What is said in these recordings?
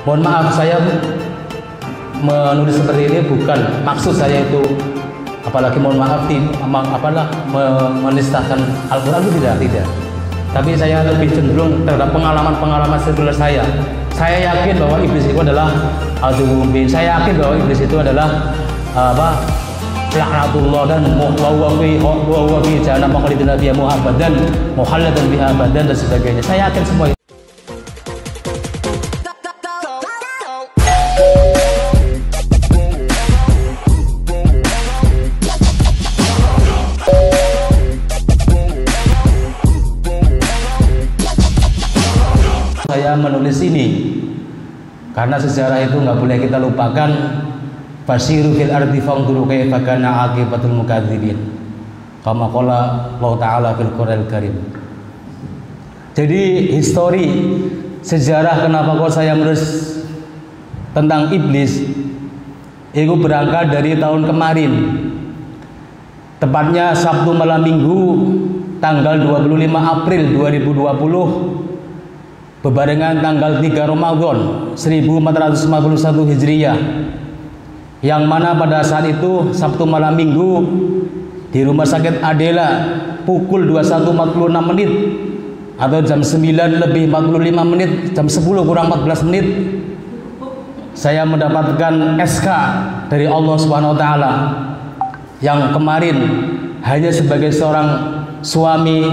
Mohon maaf, saya menulis seperti ini bukan maksud saya itu, apalagi mohon maaf menistakan Al-Quran, itu tidak. Tapi saya lebih cenderung terhadap pengalaman sekuler saya. Saya yakin bahwa iblis itu adalah al-jubin. Saya yakin bahwa iblis itu adalah laknatullah dan wa fi jahannam khalidina fiha muhabbadan muhalladan biha abadan dan sebagainya. Saya yakin semua itu. Saya menulis ini karena sejarah itu nggak boleh kita lupakan. Fasiru fil ardi fanzuru kaifa kana aqibatul mukadzibin. Kama qala Allah Ta'ala fil Qur'anil Karim. Jadi histori sejarah kenapa kok saya menulis tentang iblis itu berangkat dari tahun kemarin. Tepatnya Sabtu malam Minggu tanggal 25 April 2020 bebarengan tanggal 3 Ramadan 1451 Hijriah, yang mana pada saat itu Sabtu malam Minggu di Rumah Sakit Adela pukul 21.46 menit atau jam 9 lebih 45 menit, jam 10 kurang 14 menit, saya mendapatkan SK dari Allah Subhanahu wa taala yang kemarin hanya sebagai seorang suami,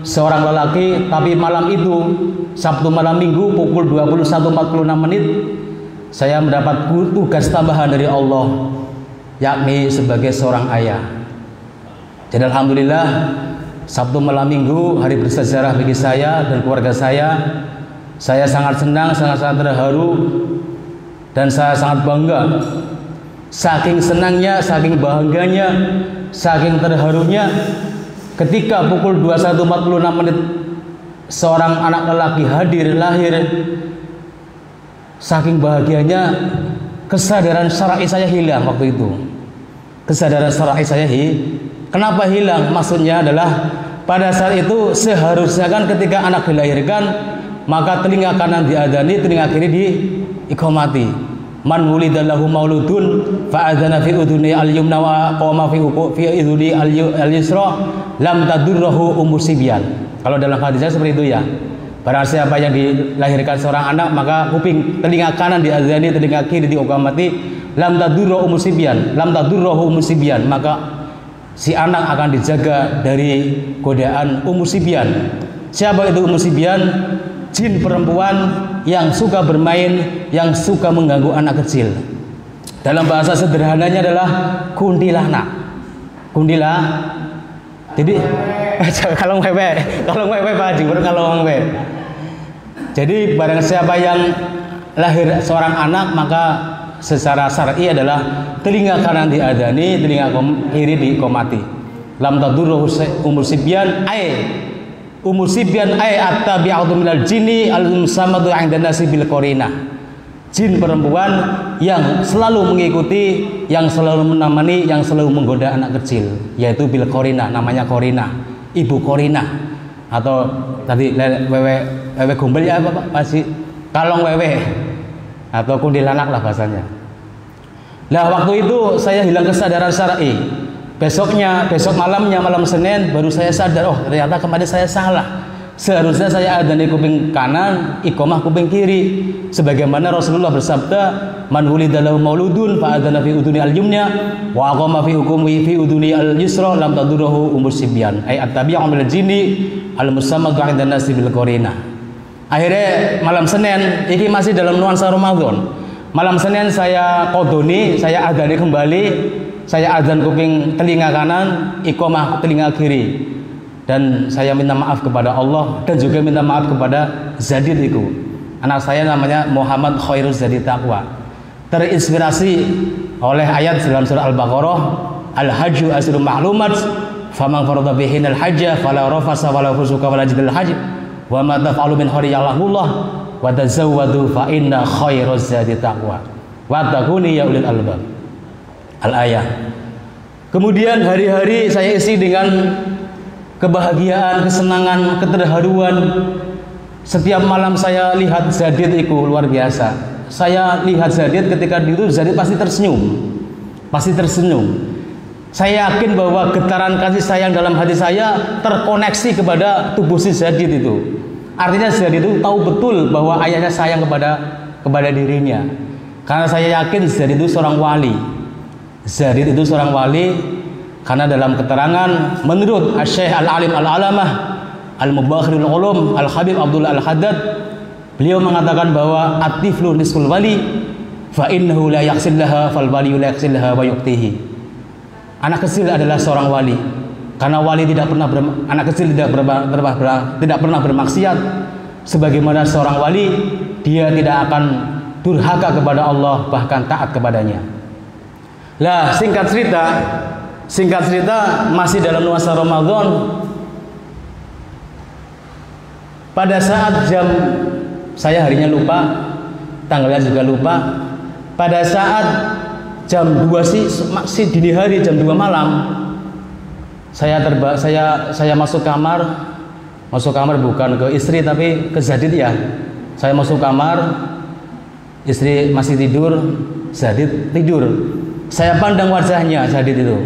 seorang lelaki, tapi malam itu Sabtu malam Minggu pukul 21.46 menit saya mendapat tugas tambahan dari Allah, yakni sebagai seorang ayah. Jadi alhamdulillah Sabtu malam Minggu hari bersejarah bagi saya dan keluarga saya. Saya sangat senang, sangat terharu, dan saya sangat bangga. Saking senangnya, saking bahagianya, saking terharunya ketika pukul 21.46 menit seorang anak lelaki hadir lahir. Saking bahagianya, kesadaran syar'i saya hilang waktu itu. Kesadaran syar'i saya kenapa hilang? Maksudnya adalah pada saat itu seharusnya kan ketika anak dilahirkan maka telinga kanan diadani, telinga kiri diiqamati. Man wulidallahu mauludun fa'adzana fi udhuni al-yumna wa qama fi udhuni al-yusra lam tadurruhu umusibyan. Kalau dalam hadisnya seperti itu ya. Barang siapa yang dilahirkan seorang anak maka kuping telinga kanan diadzani, telinga kiri diiqamati, lam tadurruhu umusibyan, maka si anak akan dijaga dari godaan umusibyan. Siapa itu umusibyan? Jin perempuan yang suka bermain, yang suka mengganggu anak kecil. Dalam bahasa sederhananya adalah kuntilanak. Jadi kalau wewe Pak Haji, kalau wewe. Jadi barang siapa yang lahir seorang anak maka secara syar'i adalah telinga kanan diadani, telinga kiri diqomati. Lam tadurruhu umusibyan at-tabi'atu minal jinni al-musamadu 'inda nasi bil qarina. Jin perempuan yang selalu mengikuti, yang selalu menemani, yang selalu menggoda anak kecil, yaitu bil qarina, namanya qarina, ibu qarina, atau tadi wewe gombel ya apa Pak? Pasti kalong wewe atau kuntilanak lah bahasanya. Nah waktu itu saya hilang kesadaran syar'i. Besok malamnya, malam Senin baru saya sadar, oh ternyata kemarin saya salah. Seharusnya saya adzan di kuping kanan, iqamah kuping kiri. Sebagaimana Rasulullah bersabda, man wulidalahu mauludun fa adzana fi udhuni al-yumna wa aqama fi udhuni al-yusra lam tadurruhu umusibyan. Ay at-tabi'u minal jinni al-musamadu 'inda nasi bil qarina. Akhirnya malam Senin, ini masih dalam nuansa Ramadan. Malam Senin saya qodoni, saya adzan kembali. Saya adzan kuping telinga kanan, iqamah telinga kiri, dan saya minta maaf kepada Allah dan juga minta maaf kepada Zadid itu. Anak saya namanya Muhammad Khairuz Zadid Taqwa. Terinspirasi oleh ayat dalam surah Al-Baqarah, Al-Hajju asrul ma'lumat, faman farada bihin al-hajja fala rafasa wala fusuka wala jidal hajj wa ma taf'alu min khairin ya'lamullah wa tazawwadu fa inna khairuz zadit taqwa wattaquni ya ulil albab. Al-ayah. Kemudian hari-hari saya isi dengan kebahagiaan, kesenangan, keterharuan. Setiap malam saya lihat Zadid itu luar biasa. Saya lihat Zadid ketika itu, Zadid pasti tersenyum. Pasti tersenyum. Saya yakin bahwa getaran kasih sayang dalam hati saya terkoneksi kepada tubuh si Zadid itu. Artinya Zadid itu tahu betul bahwa ayahnya sayang kepada dirinya. Karena saya yakin Zadid itu seorang wali. Zadid itu seorang wali karena dalam keterangan menurut Syekh Al-Alim Al-Alamah Al-Mubakhirul Ulum Al-Habib Abdullah Al-Haddad, beliau mengatakan bahwa at-tiflu nisful wali fa innahu la yaghsillaha fal wali la yaghsillaha wa yuqtihi. Anak kecil adalah seorang wali karena wali anak kecil tidak pernah bermaksiat. Sebagaimana seorang wali, dia tidak akan durhaka kepada Allah, bahkan taat kepadanya. Lah, singkat cerita masih dalam nuansa Ramadan. Pada saat jam, saya harinya lupa, tanggalnya juga lupa. Pada saat jam 2 masih dini hari, jam 2 malam, saya masuk kamar bukan ke istri tapi ke Zadid ya. Saya masuk kamar, istri masih tidur, Zadid tidur. Saya pandang wajahnya Zadid itu.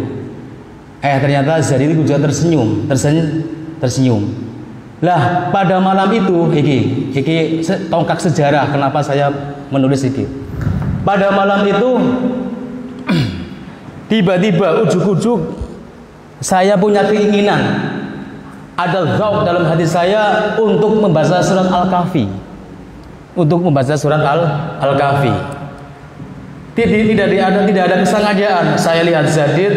Ternyata Zadid itu juga tersenyum. Lah, pada malam itu, iki tongkat sejarah kenapa saya menulis iki. Pada malam itu tiba-tiba ujuk-ujuk saya punya keinginan, ada gauk dalam hati saya untuk membaca surat Al-Kahfi. Tidak ada kesengajaan. Saya lihat Zadid,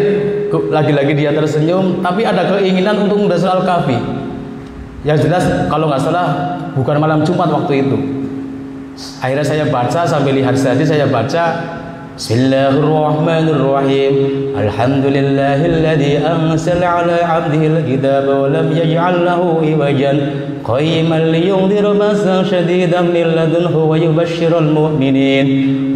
lagi-lagi dia tersenyum, tapi ada keinginan untuk membaca surat Al-Kahfi. Yang jelas kalau nggak salah bukan malam Jumat waktu itu. Akhirnya saya baca sambil lihat Zadid, saya baca Bismillahirrahmanirrahim. Alhamdulillahilladzi anzala 'ala 'abdihil kitaba wa lam yaj'al lahu iwajan qayyiman liyunzira ba'san shadidan min ladunhu wa yubashshiral mu'minin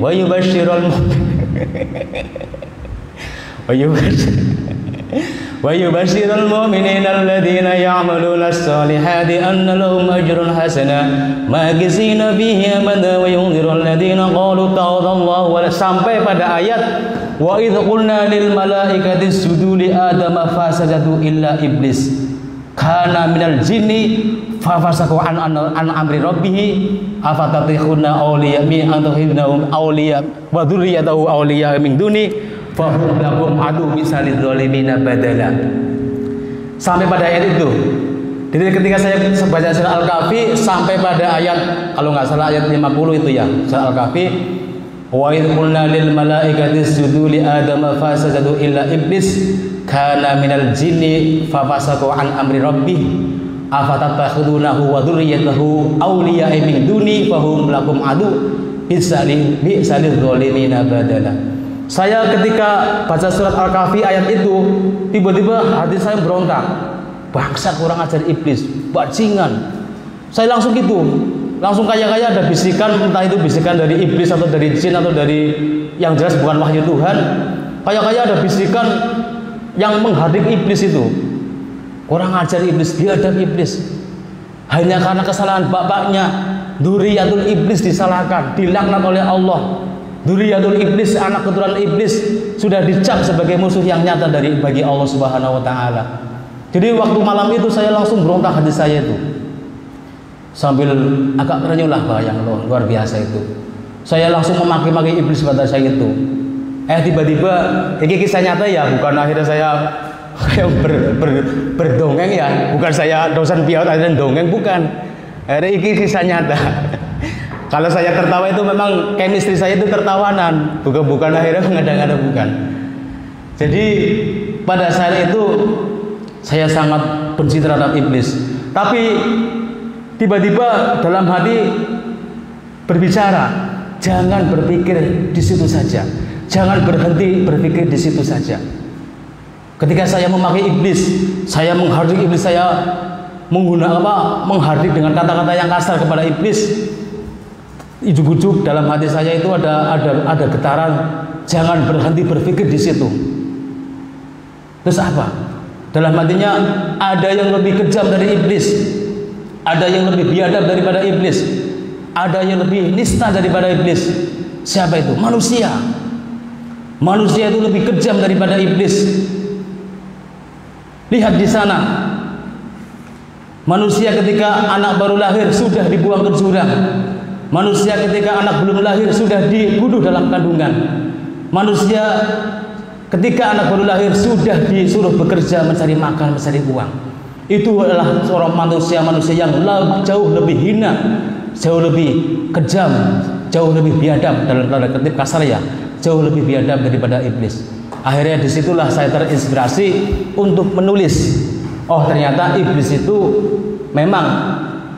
ويبشر المؤمنين الذين يعملون الصالحات أن لهم أجر حسنا ماكثين فيه أبدا وينذر الذين قالوا اتخذ الله ولدا, sampai pada ayat wa idh qulna lil malaikati isjudu li adama fasajadu illa iblis kana minal jinni fafasaku an amri rabbih afatatikhuna awliya min antuhibnahum awliya wa dzurriyyatahu awliya min duni fahum lakum adu misalil zalimina badala. Sampai pada ayat itu. Jadi ketika saya baca surah Al-Kahfi sampai pada ayat, kalau nggak salah ayat 50 itu ya, surah Al-Kahfi, wa idh qulna lil malaikati isjudu li adama fasajadu illa iblis kana minal jinni fafasaku an amri rabbih afatattakhudunahu wa dzurriyyatahu awliya min duni fahum lakum adu bisalil zalimina badala. Saya ketika baca surat Al-Kahfi ayat itu, tiba-tiba hati saya berontak. Bangsa kurang ajar iblis, bajingan. Saya langsung gitu, langsung kayak ada bisikan, entah itu bisikan dari iblis atau dari jin atau dari yang jelas bukan wahyu Tuhan. Kayak ada bisikan yang menghardik iblis itu. Kurang ajar iblis, biadab iblis. Hanya karena kesalahan bapaknya, dzurriyyatul iblis disalahkan, dilaknat oleh Allah. Dzurriyyatul iblis, anak keturunan iblis, sudah dicap sebagai musuh yang nyata bagi Allah Subhanahu wa taala. Jadi waktu malam itu saya langsung berontak hati saya itu. Sambil agak terenyuh lah bayang luar biasa itu. Saya langsung memaki-maki iblis pada saya itu. Tiba-tiba ini kisah nyata ya, bukan akhirnya saya kayak berdongeng ya, bukan saya dosen piaut dan dongeng, bukan. Ini kisah nyata. Kalau saya tertawa itu memang chemistry saya itu tertawanan, bukan akhirnya mengada-ngada, bukan. Jadi pada saat itu saya sangat benci terhadap iblis. Tapi tiba-tiba dalam hati berbicara, jangan berpikir di situ saja, jangan berhenti berpikir di situ saja. Ketika saya memaki iblis, saya menghardik iblis, saya menghardik dengan kata-kata yang kasar kepada iblis. Ujuk-ujuk dalam hati saya itu ada getaran, jangan berhenti berpikir di situ. Terus apa? Dalam hatinya ada yang lebih kejam dari iblis, ada yang lebih biadab daripada iblis. ada yang lebih nista daripada iblis. Siapa itu? Manusia. Manusia itu lebih kejam daripada iblis. Lihat di sana, manusia ketika anak baru lahir sudah dibuang ke jurang. Manusia ketika anak belum lahir sudah dibunuh dalam kandungan. Manusia ketika anak baru lahir sudah disuruh bekerja, mencari makan, mencari uang. Itu adalah seorang manusia yang jauh lebih hina, jauh lebih kejam, jauh lebih biadab, dalam tanda kutip kasar ya, jauh lebih biadab daripada iblis. Akhirnya disitulah saya terinspirasi untuk menulis. Oh, ternyata iblis itu memang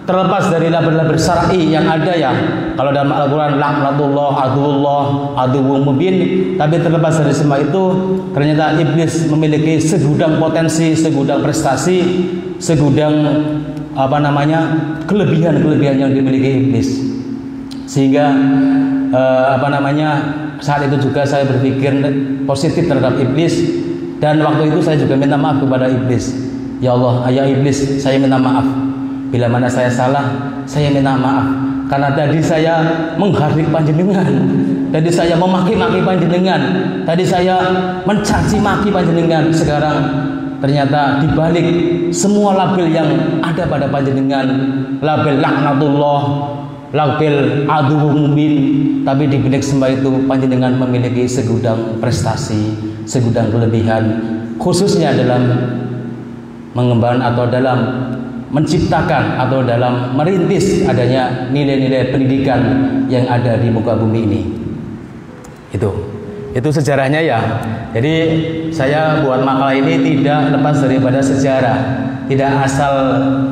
terlepas dari label-label syar'i yang ada ya. Kalau dalam Al-Quran laknatullah, aduwwum mubin, tapi terlepas dari semua itu, ternyata iblis memiliki segudang potensi, segudang prestasi, segudang kelebihan-kelebihan yang dimiliki iblis. Sehingga saat itu juga saya berpikir positif terhadap iblis, dan waktu itu saya juga minta maaf kepada iblis. Ya Allah, ya iblis, saya minta maaf. Bila mana saya salah, saya minta maaf. Karena tadi saya menghardik panjenengan, tadi saya memaki-maki panjenengan, tadi saya mencaci maki panjenengan. Sekarang ternyata dibalik semua label yang ada pada panjenengan, label laknatullah, label aduwwum mubin, tapi di balik semua itu panjenengan memiliki segudang prestasi, segudang kelebihan, khususnya dalam mengemban atau dalam menciptakan atau dalam merintis adanya nilai-nilai pendidikan yang ada di muka bumi ini. Itu sejarahnya ya. Jadi saya buat makalah ini tidak lepas daripada sejarah, tidak asal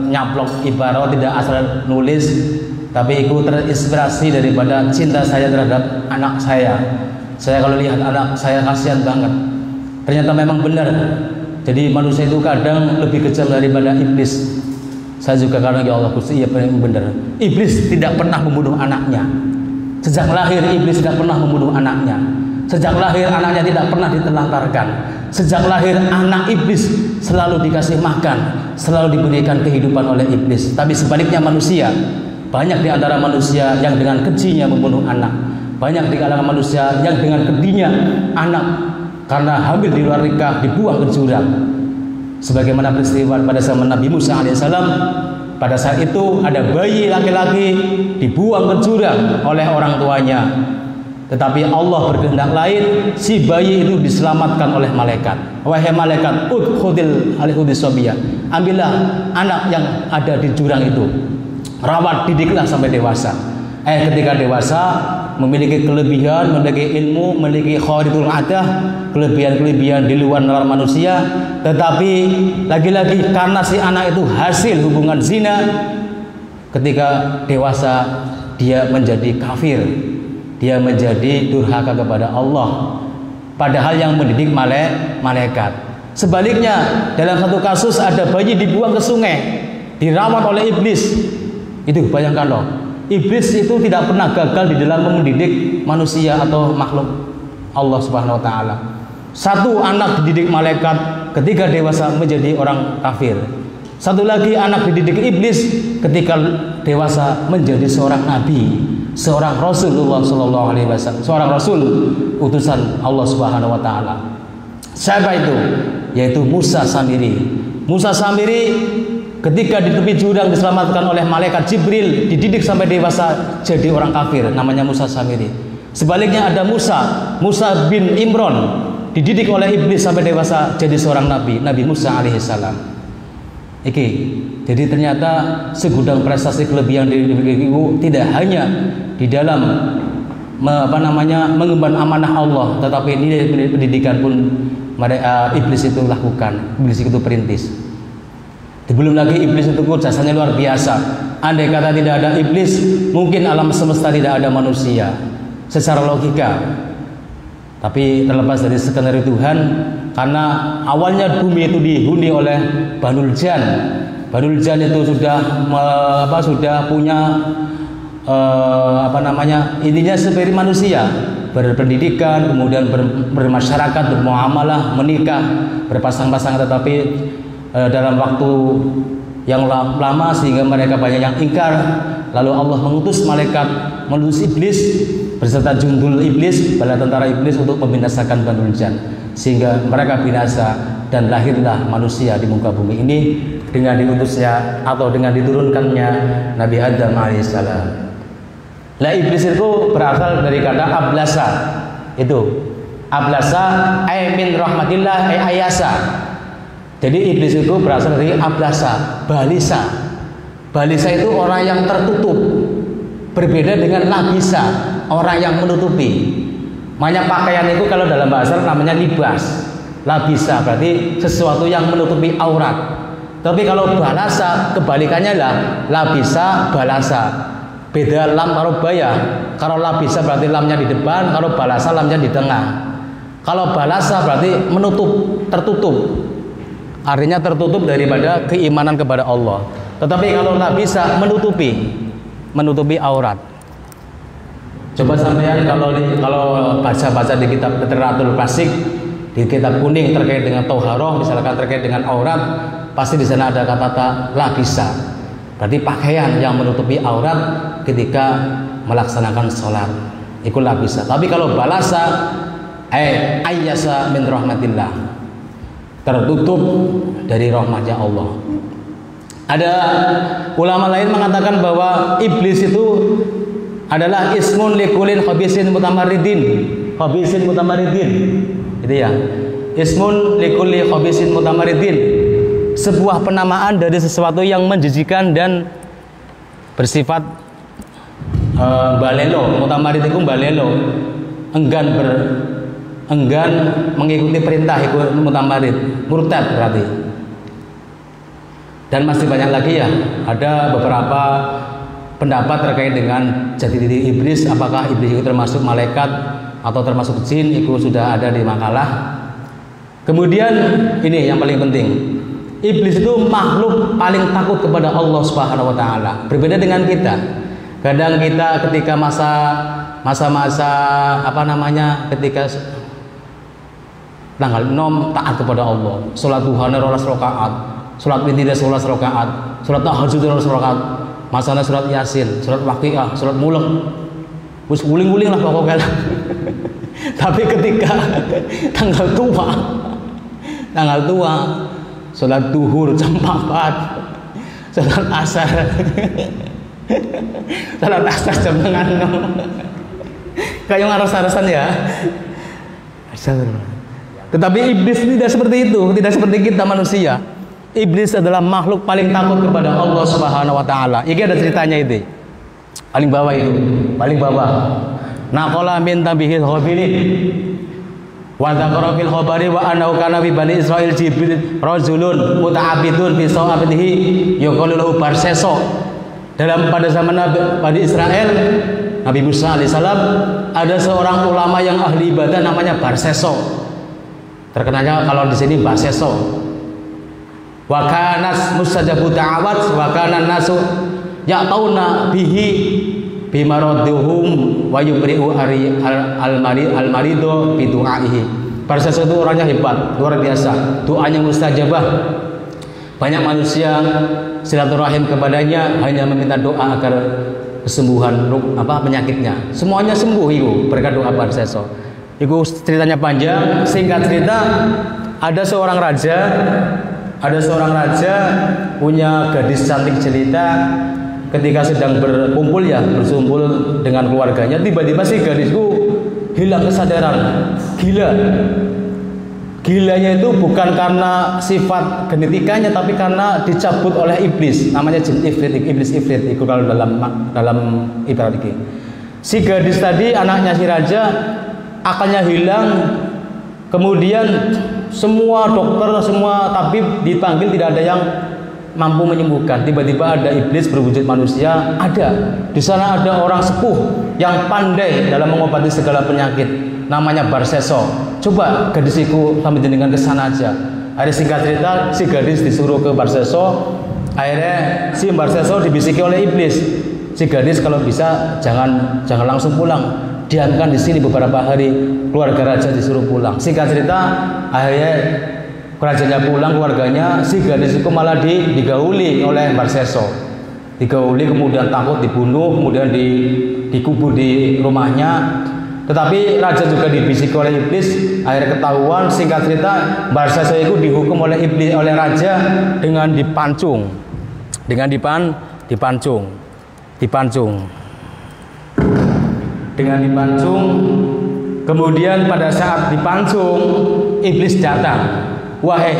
nyaplok ibarat, tidak asal nulis, tapi ikut terinspirasi daripada cinta saya terhadap anak saya. Saya kalau lihat anak saya kasihan banget. Ternyata memang benar. Jadi manusia itu kadang lebih kejam daripada iblis. Saya juga kadang, ya Allah Gusti, iya benar. Iblis tidak pernah membunuh anaknya. Sejak lahir iblis tidak pernah membunuh anaknya. Sejak lahir anaknya tidak pernah ditelantarkan. Sejak lahir anak iblis selalu dikasih makan, selalu diberikan kehidupan oleh iblis. Tapi sebaliknya manusia, banyak di antara manusia yang dengan kejinya membunuh anak. Banyak di kalangan manusia yang dengan kejinya anak karena hamil di luar nikah dibuang ke jurang. Sebagaimana peristiwa pada zaman Nabi Musa alaihissalam, pada saat itu ada bayi laki-laki dibuang ke jurang oleh orang tuanya. Tetapi Allah berkehendak lain, si bayi itu diselamatkan oleh malaikat. Wahai malaikat, udkhudil alihudissobiyah, ambillah anak yang ada di jurang itu, rawat, didiklah sampai dewasa. Ketika dewasa, memiliki kelebihan, memiliki ilmu, memiliki khariqul adah, kelebihan-kelebihan di luar nalar manusia. Tetapi lagi-lagi karena si anak itu hasil hubungan zina, ketika dewasa dia menjadi kafir, dia menjadi durhaka kepada Allah, padahal yang mendidik malaikat. Sebaliknya, dalam satu kasus ada bayi dibuang ke sungai, dirawat oleh iblis. Itu bayangkan loh, iblis itu tidak pernah gagal di dalam mendidik manusia atau makhluk Allah Subhanahu wa taala. Satu anak dididik malaikat, ketika dewasa menjadi orang kafir. Satu lagi anak dididik iblis, ketika dewasa menjadi seorang nabi, seorang Rasulullah sallallahu alaihi wasallam, seorang rasul utusan Allah Subhanahu wa taala. Siapa itu? Yaitu Musa Samiri. Musa Samiri ketika di tepi jurang diselamatkan oleh malaikat Jibril, dididik sampai dewasa jadi orang kafir, namanya Musa Samiri. Sebaliknya ada Musa bin Imran, dididik oleh iblis sampai dewasa jadi seorang nabi, Nabi Musa alaihissalam. Jadi ternyata segudang prestasi kelebihan dimiliki tidak hanya di dalam mengemban amanah Allah, tetapi nilai pendidikan pun iblis itu lakukan, iblis itu perintis. Belum lagi iblis itu jasanya luar biasa. Andai kata tidak ada iblis, mungkin alam semesta tidak ada manusia secara logika. Tapi terlepas dari skenario Tuhan, karena awalnya bumi itu dihuni oleh Banul Jan. Banul Jan itu sudah punya intinya seperti manusia, berpendidikan, kemudian bermasyarakat, bermuamalah, menikah, berpasang-pasangan, tetapi dalam waktu yang lama sehingga mereka banyak yang ingkar lalu Allah mengutus malaikat, mengutus iblis beserta jundul iblis, bala tentara iblis untuk membinasakan Banul Jan, sehingga mereka binasa dan lahirlah manusia di muka bumi ini dengan diutusnya atau dengan diturunkannya Nabi Adam alaihissalam. Lah iblis itu berasal dari kata ablasa. Itu ablasa ay min rahmatillah ay ayasa. Jadi iblis itu berasal dari ablasa, balisa. Balisa itu orang yang tertutup. Berbeda dengan labisa, orang yang menutupi. Makanya pakaian itu kalau dalam bahasa namanya libas. Labisa berarti sesuatu yang menutupi aurat. Tapi kalau balasa kebalikannya lah labisa balasa. Beda lam karo baya. Kalau labisa berarti lamnya di depan, kalau balasa lamnya di tengah. Kalau balasa berarti menutup, tertutup. Artinya tertutup daripada keimanan kepada Allah. Tetapi kalau labisa menutupi aurat. Coba sampean kalau baca-baca di kitab literatur klasik, di kitab kuning terkait dengan tauharoh, misalkan terkait dengan aurat, pasti di sana ada kata-kata labisa. Berarti pakaian yang menutupi aurat ketika melaksanakan sholat. Itu labisa. Tapi kalau balasa, ayyasa min rahmatillah, tertutup dari rahmatnya Allah. Ada ulama lain mengatakan bahwa iblis itu adalah ismun likulin khabisin mutamaridin. Khabisin mutamaridin. Itu ya. Ismun likulli khabisin mutamaridin. Sebuah penamaan dari sesuatu yang menjijikan dan bersifat balelo. Mutamarid itu balelo. Enggan mengikuti perintah itu mutamarid. Murtad berarti. Dan masih banyak lagi ya, ada beberapa pendapat terkait dengan jati diri iblis, apakah iblis itu termasuk malaikat atau termasuk jin, itu sudah ada di makalah. Kemudian ini yang paling penting, iblis itu makhluk paling takut kepada Allah Subhanahu wa taala. Berbeda dengan kita. Kadang kita ketika masa-masa ketika tanggal 6 taat kepada Allah, sholat duha 12 rakaat, sholat witir 11 rakaat, sholat tahajud 12 rakaat, masana surat Yasin, surat Waqiah, surat Mulk, wis guling-guling lah pokoknya. Tapi ketika tanggal tua, sholat duhur jam 4, sholat asar, sholat asar jam 5, kayak ngaros-arosan ya. Tetapi iblis tidak seperti itu, tidak seperti kita manusia. Iblis adalah makhluk paling takut kepada Allah Subhanahu wa taala. Ini ada ceritanya itu. Paling bawah itu, paling bawah. Naqala min tabihil khabirin. Wa dzakara fil khabari wa annahu kana bi bani Israil Jibril rajulun muta'abbidun fi sawabatihi yuqalu lahu Barseso. Pada zaman Bani Israel, Nabi Musa alaihissalam, ada seorang ulama yang ahli ibadah namanya Barseso. Terkenalnya kalau di sini Barseso. Wa kanas mustajabu da'awat wa kana nasu ya'tauna bihi bimaradduhum wa yubri'u al-marido bi du'aihi. Barseso itu orangnya hebat, luar biasa, doanya mustajabah. Banyak manusia silaturahim kepadanya hanya meminta doa agar kesembuhan penyakitnya. Semuanya sembuh itu berkat doa Barseso. Itu ceritanya panjang. Singkat cerita, ada seorang raja punya gadis cantik jelita. Ketika sedang berkumpul dengan keluarganya, tiba-tiba si gadisku hilang kesadaran, gilanya itu bukan karena sifat genetikanya, tapi karena dicabut oleh iblis, namanya jin ifrit, iblis ifrit itu kalau dalam ibarat ini. Si gadis tadi, anaknya si raja, akalnya hilang. Kemudian semua dokter, semua tabib dipanggil, tidak ada yang mampu menyembuhkan. Tiba-tiba ada iblis berwujud manusia. Ada di sana ada orang sepuh yang pandai dalam mengobati segala penyakit, namanya Barseso. Coba gadis itu kami dengan kesana aja. Akhirnya singkat cerita, si gadis disuruh ke Barseso. Akhirnya si Barseso dibisiki oleh iblis, si gadis kalau bisa jangan langsung pulang, diamkan di sini beberapa hari. Keluarga raja disuruh pulang. Singkat cerita, akhirnya kerajanya pulang, keluarganya, si gadis itu malah digauli oleh Barseso. digauli, kemudian takut dibunuh, kemudian dikubur di rumahnya. Tetapi raja juga dibisiki oleh iblis, akhirnya ketahuan. Singkat cerita, Barsasa itu dihukum oleh iblis, oleh raja dengan dipancung, Kemudian pada saat dipancung, iblis datang. Wahai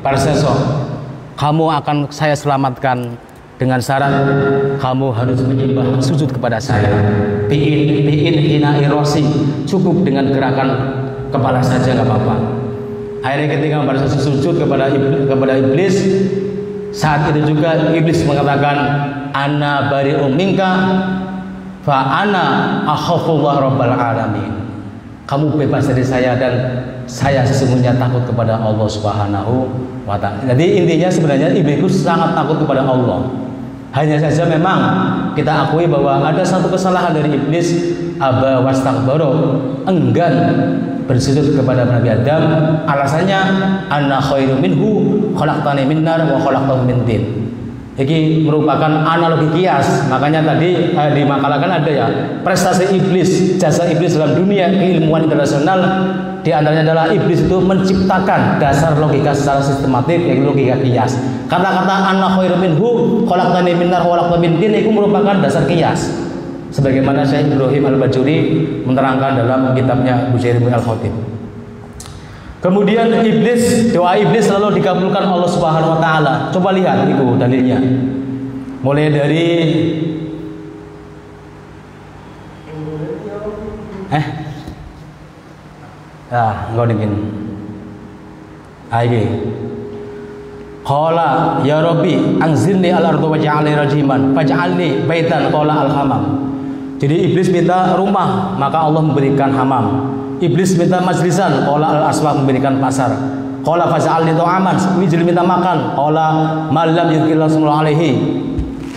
Barsasa, kamu akan saya selamatkan dengan syarat kamu harus menyembah, sujud kepada saya. Bi'in hina irosi, cukup dengan gerakan kepala saja nggak apa-apa. Akhirnya ketika Barsasa sujud kepada iblis, saat itu juga iblis mengatakan, ana bari'um minka fa ana akhafullah rabbal alamin. Kamu bebas dari saya dan saya sesungguhnya takut kepada Allah Subhanahu wa ta'ala. Jadi intinya sebenarnya iblis itu sangat takut kepada Allah. Hanya saja memang kita akui bahwa ada satu kesalahan dari iblis, aba wastakbara, enggan bersujud kepada Nabi Adam. Alasannya anna khairu minhu khalaqtani min nar wa khalaqtahu min tin. Ini merupakan analogi kias. Makanya tadi di makalah kan ada ya, prestasi iblis, jasa iblis dalam dunia keilmuan internasional, di antaranya adalah iblis itu menciptakan dasar logika secara sistematik, yaitu logika kias. Kata-kata anna khairu minhu khalaqtani min nar wa khalaqtahu min tin itu merupakan dasar kias. Sebagaimana Syekh Ibrahim Al-Bajuri menerangkan dalam kitabnya Bujairul Al-Khatib. Kemudian doa iblis selalu dikabulkan Allah Subhanahu wa taala. Coba lihat itu dalilnya. Mulai dari enggak dingin. Ayo. Qala ya Rabbi anzilni al-ardha waj'alni rajiman faj'alni baitan qala al-hamam. Jadi iblis minta rumah, maka Allah memberikan hamam. Iblis minta majlisan, qala al-aswaq, memberikan pasar. Qala faj'alni ta'aman, iblis minta makan, qala malam yuzkillahu sallallahu alaihi.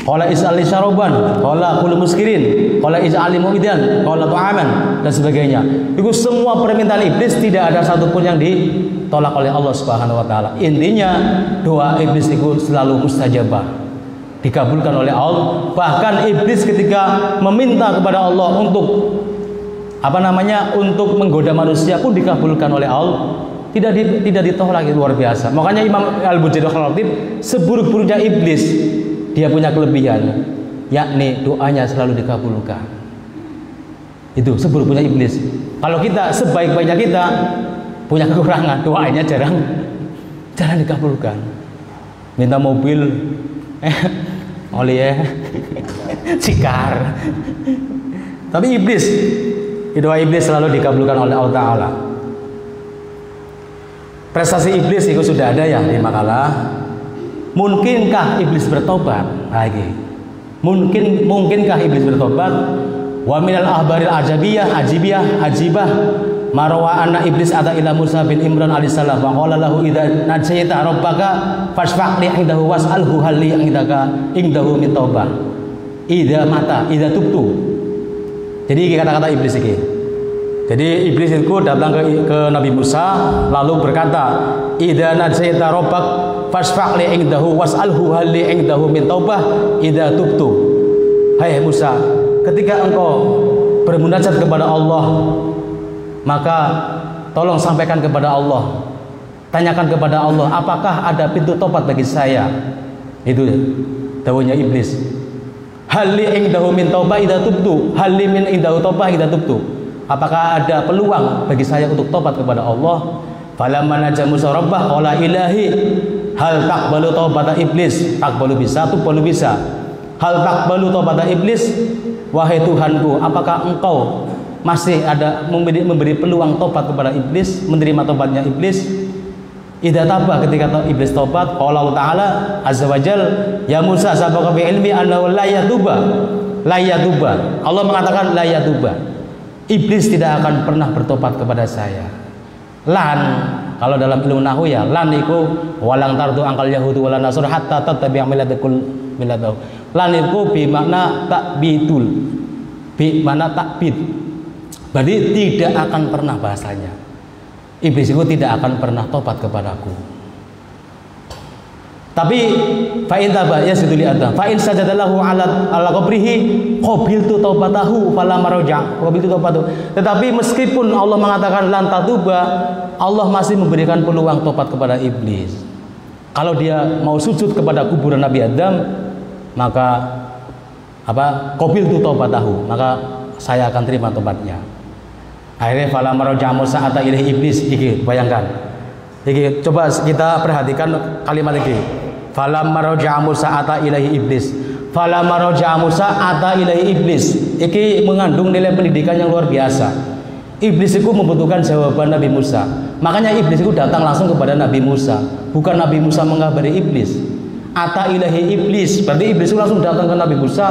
Qala is'alni syaraban, qala kul muskirin, qala ij'alni mu'idan, qala ta'aman, dan sebagainya. Itu semua permintaan iblis tidak ada satupun yang ditolak oleh Allah Subhanahu wa taala. Intinya doa iblis itu selalu mustajabah, dikabulkan oleh Allah. Bahkan iblis ketika meminta kepada Allah untuk untuk menggoda manusia pun dikabulkan oleh Allah, tidak ditolak. Luar biasa. Makanya Imam Al-Bujairul Al-Khatib, seburuk-buruknya iblis, dia punya kelebihan, yakni doanya selalu dikabulkan. Itu seburuk-buruknya iblis. Kalau kita sebaik-baiknya kita punya kekurangan, doanya jarang dikabulkan. Minta mobil, oli cikar. Tapi iblis, doa iblis selalu dikabulkan oleh Allah Ta'ala. Prestasi iblis itu sudah ada ya di makalah. Mungkinkah iblis bertobat? Lagi. Mungkinkah iblis bertobat? Wa minal ahbaril ajibah marwa anna iblis ata ila Musa bin Imran alaihissalam wa qala lahu idza najaita rabbaka fashfa' li indahu was'alhu hal li indahu min taubah idza tubtu. Jadi kata-kata iblis ini. Jadi iblis itu datang ke Nabi Musa lalu berkata, "Idza najaita rabbak fashfa' li indahu was'alhu hal li indahu min taubah idza tubtu." Hai Musa, ketika engkau bermunajat kepada Allah, maka tolong sampaikan kepada Allah, tanyakan kepada Allah, apakah ada pintu tobat bagi saya? Itu dawuhnya iblis. Hal li indahu min taubah idza tubtu, hal li min indahu taubah idza tubtu. Apakah ada peluang bagi saya untuk tobat kepada Allah? Falamma naja Musa rabbah qala ilahi hal taqbalu taubata iblis, taqbalu bisa, tuqbalu bisa. Hal taqbalu taubata iblis, wahai Tuhanku, apakah engkau masih ada memberi peluang tobat kepada iblis, menerima tobatnya iblis? Idza tabah, ketika iblis tobat, qala Allah Ta'ala azza wajal, ya Musa sabaka bi ilmi annahu la yatuba. Allah mengatakan la yatuba. Iblis tidak akan pernah bertobat kepada saya. Lan, kalau dalam ilmu nahwu ya, lan iku walang tardu angkal yahudu wala nasr hatta tattabi'a millatakul millatahu. Lan iku bi makna takbitul. Bi makna takbid. Berarti tidak akan pernah bahasanya. Iblis itu tidak akan pernah tobat kepadaku. Tapi fa in taba yasjudu li adam. Fa in sajadalahu ala qabrihi qabiltu taubatahu fala marja. Qabiltu taubatahu. Tetapi meskipun Allah mengatakan lan tatuba, Allah masih memberikan peluang tobat kepada iblis. Kalau dia mau sujud kepada kuburan Nabi Adam, maka qabiltu taubatahu, maka saya akan terima tobatnya. Akhirnya fala marja Musa ata ilahi iblis. Iki bayangkan. Iki coba kita perhatikan kalimat ini. Falamma raja'a Musa ata ilahi iblis. Falamma raja'a Musa ata ilahi iblis. Iki mengandung nilai pendidikan yang luar biasa. Iblis itu membutuhkan jawaban Nabi Musa. Makanya iblis itu datang langsung kepada Nabi Musa. Bukan Nabi Musa mengabari iblis. Ata ilahi iblis. Berarti iblis itu langsung datang ke Nabi Musa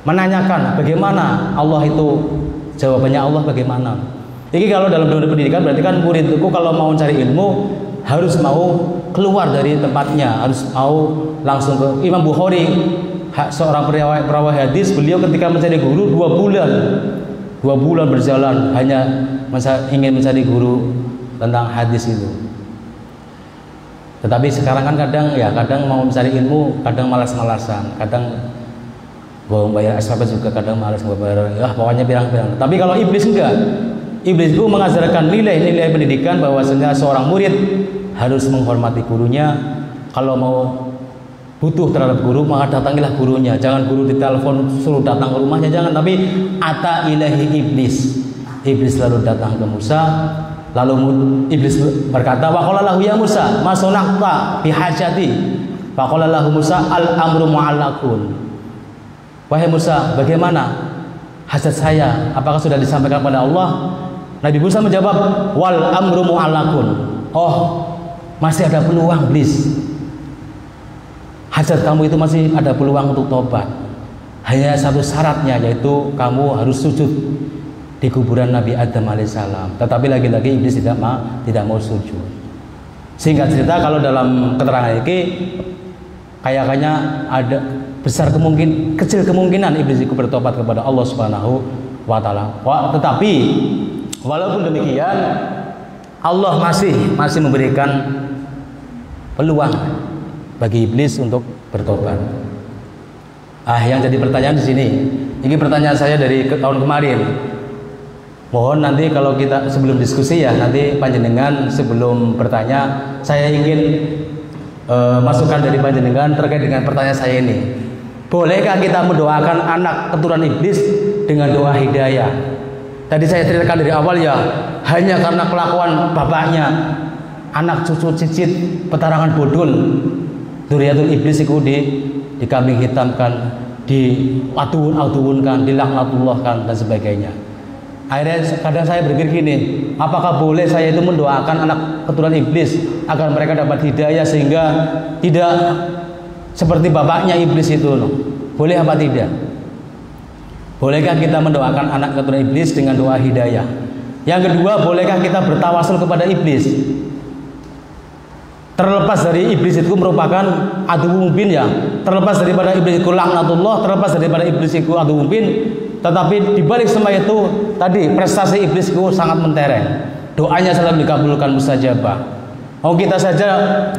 menanyakan bagaimana Allah itu, jawabannya Allah bagaimana. Ini kalau dalam dunia pendidikan berarti kan murid itu kalau mau cari ilmu harus mau keluar dari tempatnya, harus mau langsung ke Imam Bukhari, seorang perawi hadis. Beliau ketika mencari guru 2 bulan berjalan hanya ingin mencari guru tentang hadis itu. Tetapi sekarang kan kadang mau mencari ilmu, kadang malas-malasan, kadang mau bayar SPP juga, kadang malas bayar, pokoknya pirang-pirang. Tapi kalau iblis enggak. Iblis itu mengajarkan nilai-nilai pendidikan bahwasanya seorang murid harus menghormati gurunya. Kalau mau butuh terhadap guru, maka datangilah gurunya. Jangan guru ditelepon suruh datang ke rumahnya, jangan. Tapi ata ilahi iblis. Iblis lalu datang ke Musa. Lalu iblis berkata, wa qala lahu ya Musa, ma sana'ta bi hajati. Wa qala lahu Musa al amru mu'allaqun. Wahai Musa, bagaimana hajat saya? Apakah sudah disampaikan pada Allah? Nabi Musa menjawab, wal amru mu'allaqun. Oh, masih ada peluang, iblis. Hajat kamu itu masih ada peluang untuk tobat. Hanya satu syaratnya, yaitu kamu harus sujud di kuburan Nabi Adam alaihissalam. Tetapi lagi-lagi iblis tidak mau sujud. Singkat cerita, kalau dalam keterangan ini kayaknya ada kecil kemungkinan iblis itu bertobat kepada Allah Subhanahu wa taala. Tetapi walaupun demikian, Allah masih memberikan peluang bagi iblis untuk bertobat. Yang jadi pertanyaan di sini, ini pertanyaan saya dari tahun kemarin. Mohon nanti kalau kita sebelum diskusi nanti panjenengan sebelum bertanya, saya ingin masukan dari panjenengan terkait dengan pertanyaan saya ini. Bolehkah kita mendoakan anak keturunan iblis dengan doa hidayah? Tadi saya ceritakan dari awal hanya karena kelakuan bapaknya, anak cucu cicit petarangan bodol, dzurriyyatul iblis itu dikambing hitamkan, diatuun-atuunkan, dilaknatullahkan dan sebagainya. Akhirnya kadang saya berpikir gini, apakah boleh saya itu mendoakan anak keturunan iblis agar mereka dapat hidayah sehingga tidak seperti bapaknya iblis itu, boleh apa tidak? Bolehkah kita mendoakan anak keturunan iblis dengan doa hidayah? Yang kedua, bolehkah kita bertawasul kepada iblis? Terlepas dari iblis itu merupakan adu mubin terlepas daripada iblis itu laknatullah, terlepas daripada iblis itu adu mubin, tetapi dibalik semua itu tadi prestasi iblis itu sangat mentereng. Doanya selalu dikabulkan mustajabah. Kita saja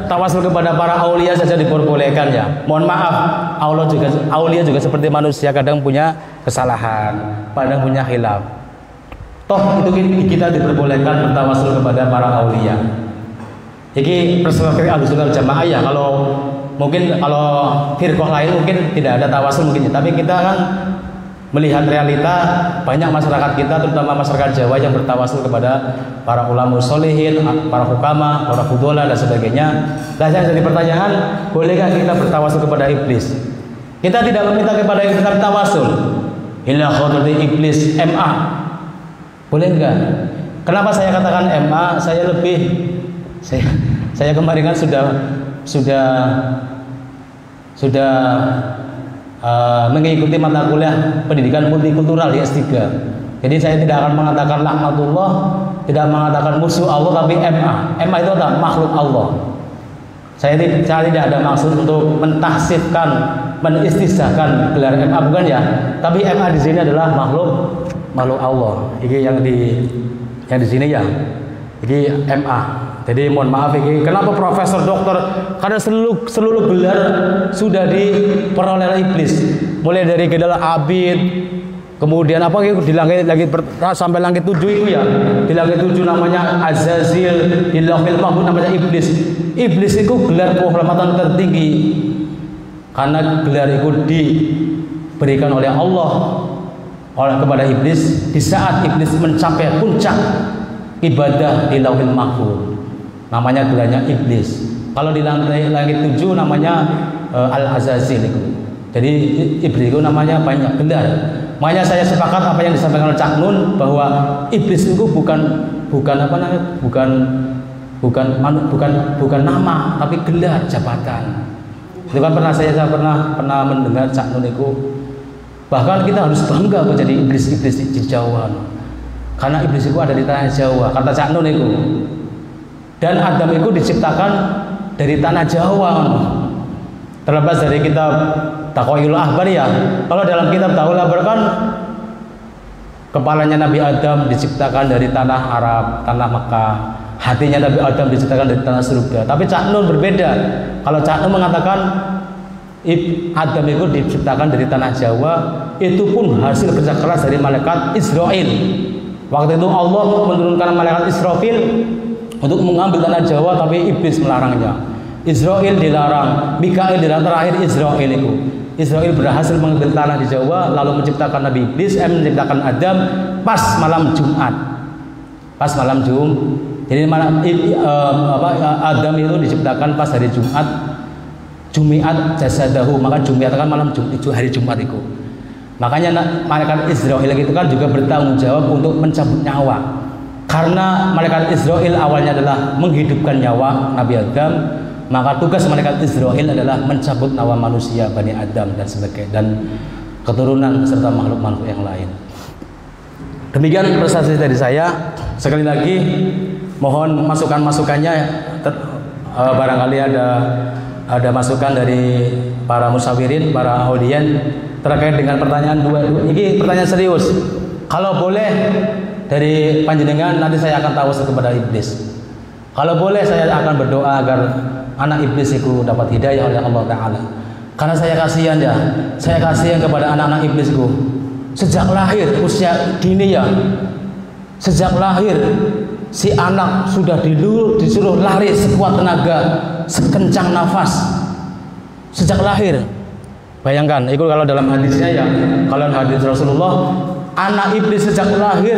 tawasul kepada para aulia saja diperbolehkan Mohon maaf, aulia juga seperti manusia, kadang punya kesalahan, kadang punya khilaf. Toh itu kita diperbolehkan bertawasul kepada para aulia. Ini perspektif Ahlussunnah Jamaah Kalau mungkin kalau firqah lain mungkin tidak ada tawasul mungkin, tapi kita kan melihat realita banyak masyarakat kita, terutama masyarakat Jawa yang bertawasul kepada para ulama sholihin, para hukama, para fudola dan sebagainya. Dan yang jadi pertanyaan, bolehkah kita bertawasul kepada iblis? Kita tidak meminta kepada iblis, tapi tawasul. Illa khadrati iblis MA. Boleh enggak? Kenapa saya katakan MA? Saya kemarin kan sudah mengikuti mata kuliah pendidikan multikultural di S3. Jadi saya tidak akan mengatakan laknatullah, tidak mengatakan musuh Allah, tapi MA itu adalah makhluk Allah. Saya tidak ada maksud untuk mentahsifkan, menistisahkan gelar MA, bukan tapi MA di sini adalah makhluk Allah. Ini yang di sini Ini MA. Jadi mohon maaf ini. Kenapa profesor dokter? Karena seluruh gelar sudah diperoleh oleh iblis. Mulai dari gelar abid, kemudian apa itu di langit sampai langit 7 itu ya. Di langit 7 namanya Azazil, di Lauhil Mahfuz namanya iblis. Iblis itu gelar kehormatan tertinggi. Karena gelar itu diberikan oleh Allah kepada iblis di saat iblis mencapai puncak ibadah di Lauhil Mahfuz, namanya gelarnya iblis. Kalau di langit 7 namanya Al-Azazil itu. Jadi iblis itu namanya banyak gelar. Makanya saya sepakat apa yang disampaikan oleh Cak Nun bahwa iblis itu bukan nama, tapi gelar jabatan. Itu kan saya pernah mendengar Cak Nun itu, bahkan kita harus bangga menjadi iblis-iblis di Jawa. Karena iblis itu ada di tanah Jawa, kata Cak Nun itu. Dan Adam itu diciptakan dari tanah Jawa. Terlepas dari kitab Taqwaul Ahbar ya. Kalau dalam kitab Taqwaul Ahbar kan kepalanya Nabi Adam diciptakan dari tanah Arab, tanah Mekah. Hatinya Nabi Adam diciptakan dari tanah surga. Tapi Cak Nun berbeda. Kalau Cak Nun mengatakan Adam itu diciptakan dari tanah Jawa, itu pun hasil kerja keras dari malaikat Israfil. Waktu itu Allah menurunkan malaikat Israfil untuk mengambil tanah Jawa, tapi iblis melarangnya. Israfil dilarang, Mikail dilarang, terakhir Israfil itu. Israfil berhasil mengambil tanah di Jawa, lalu menciptakan Nabi Iblis, menciptakan Adam pas malam Jumat. Pas malam Jadi Adam itu diciptakan pas hari Jumat. Jumiat jasadahu, maka Jumiat kan malam hari Jumat itu. Makanya malaikat Israfil itu kan juga bertanggung jawab untuk mencabut nyawa. Karena malaikat Israfil awalnya adalah menghidupkan nyawa Nabi Adam, maka tugas malaikat Israfil adalah mencabut nyawa manusia, Bani Adam dan sebagainya, dan keturunan serta makhluk-makhluk yang lain. Demikian prestasi dari saya. Sekali lagi mohon masukan-masukannya. Barangkali ada masukan dari para musyawirin, para audien terkait dengan pertanyaan ini pertanyaan serius. Kalau boleh dari panjenengan, nanti saya akan tahu kepada iblis. Kalau boleh saya akan berdoa agar anak iblis itu dapat hidayah oleh Allah Ta'ala. Karena saya kasihan ya, saya kasihan kepada anak-anak iblisku. Sejak lahir usia dini ya, sejak lahir si anak sudah disuruh lari sekuat tenaga, sekencang nafas sejak lahir. Bayangkan, itu kalau dalam hadisnya ya, kalau hadis Rasulullah, anak iblis sejak lahir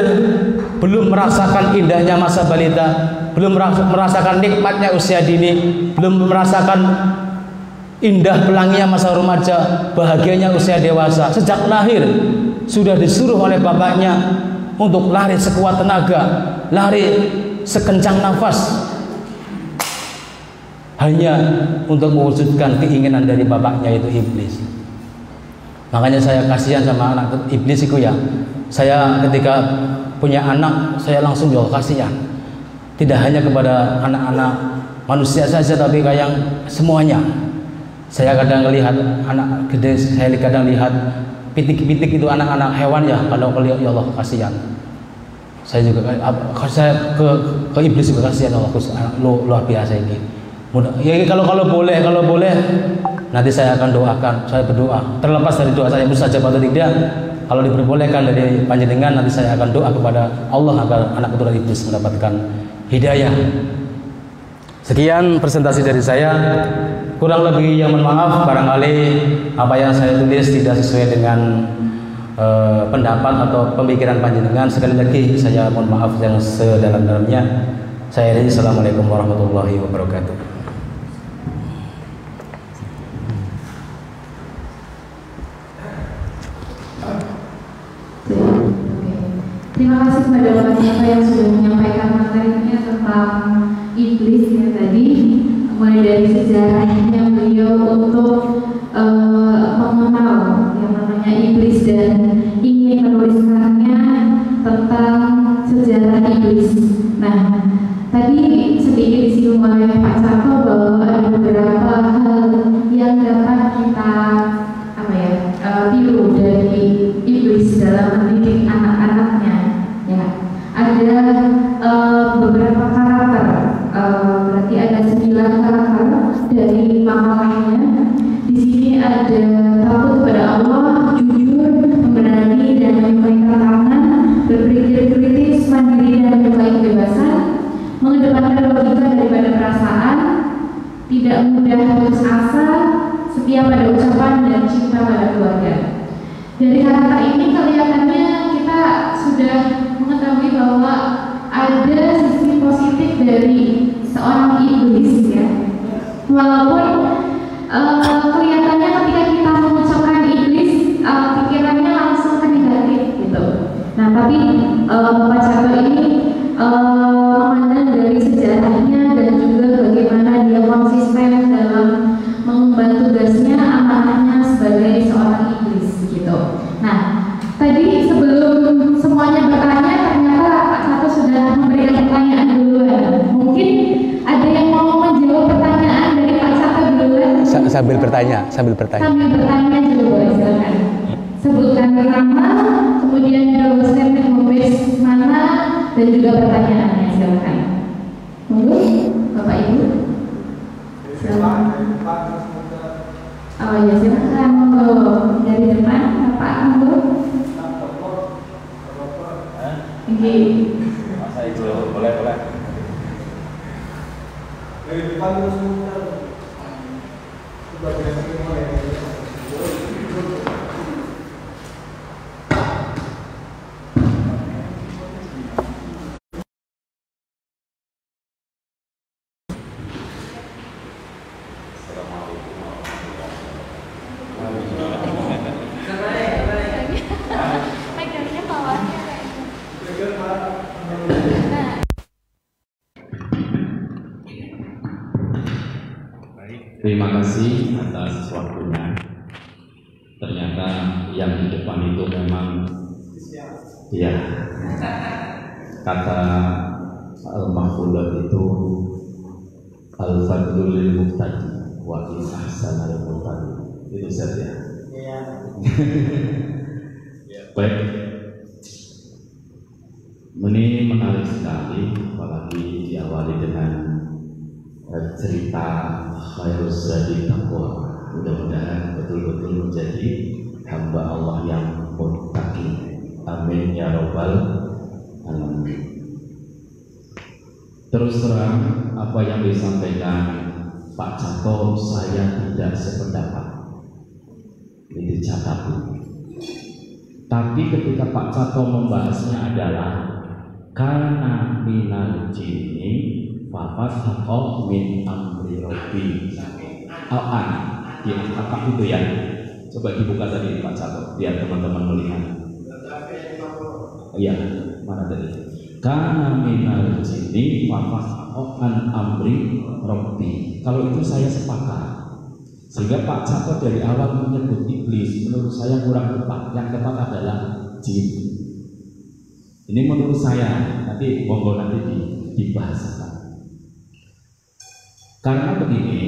belum merasakan indahnya masa balita, belum merasakan nikmatnya usia dini, belum merasakan indah pelanginya masa remaja, bahagianya usia dewasa. Sejak lahir sudah disuruh oleh bapaknya untuk lari sekuat tenaga, lari sekencang nafas, hanya untuk mewujudkan keinginan dari bapaknya, yaitu iblis. Makanya saya kasihan sama anak iblis itu ya. Saya ketika punya anak, saya langsung jauh kasihan. Tidak hanya kepada anak-anak manusia saja, tapi kayak semuanya. Saya kadang lihat anak gede, saya kadang lihat pitik-pitik itu anak-anak hewan ya. Kalau lihat ya Allah kasihan. Saya juga saya ke iblis juga kasihan, Allah luar biasa ini. Ya kalau boleh nanti saya akan doakan, saya berdoa. Terlepas dari doa saya mustajab atau tidak, kalau diperbolehkan dari panjenengan, nanti saya akan doa kepada Allah agar anak keturunan iblis mendapatkan hidayah. Sekian presentasi dari saya. Kurang lebih yang mohon maaf, barangkali apa yang saya tulis tidak sesuai dengan pendapat atau pemikiran panjenengan. Sekali lagi saya mohon maaf yang sedalam-dalamnya. Saya Rizky. Assalamualaikum warahmatullahi wabarakatuh. Terima kasih kepada Bapak yang sudah menyampaikan materinya tentang iblis ya tadi, mulai dari sejarahnya beliau untuk mengenal yang namanya iblis dan ingin menuliskannya tentang sejarah iblis. Nah, tadi sedikit disinggung oleh Pak Sarto bahwa ada beberapa hal yang dapat kita tiru dari iblis dalam mendidik anak-anaknya. Ya, ada beberapa Nah, tapi Pak Cato ini memandang dari sejarahnya dan juga bagaimana dia konsisten dalam mengemban tugasnya, amanahnya sebagai seorang iblis gitu. Nah, tadi sebelum semuanya bertanya, ternyata Pak Cato sudah memberikan pertanyaan duluan. Mungkin ada yang mau menjawab pertanyaan dari Pak Cato duluan? Sambil bertanya. Sambil bertanya juga boleh, silakan. Sebutkan nama, kemudian dosen homebase mana, dan juga pertanyaannya, silakan. Monggo, Bapak Ibu. Silakan. Oh ya, silakan. Monggo dari depan, Bapak. Monggo. Oke. Masa itu boleh. Dari depan terus Terima kasih atas waktunya. Ternyata yang di depan itu memang ya kata Al-Mahfulah itu Al-Fadlul lil Muqtadi wa in ahsana lil Muqtadi. Itu saja. Baik. Ini menarik sekali, apalagi diawali dengan cerita khairuz zadi taqwa. Mudah-mudahan betul-betul menjadi hamba Allah yang muttaqi. Amin ya rabbal alamin. Terus terang apa yang disampaikan Pak Cato, saya tidak sependapat. Ini dicatat. Tapi ketika Pak Cato membahasnya adalah karena minal jinni fafasaqo min amri rabbi. Al-an di akak itu ya. Coba dibuka tadi Pak Cato biar teman-teman melihat. Iya, mana tadi? Karena minal jinni fafasaqo an amri rabbi. Kalau itu saya sepakat. Sehingga Pak Cato dari awal menyebut iblis menurut saya kurang tepat. Yang tepat adalah jin. Ini menurut saya, nanti monggo nanti dibahaskan. Karena begini,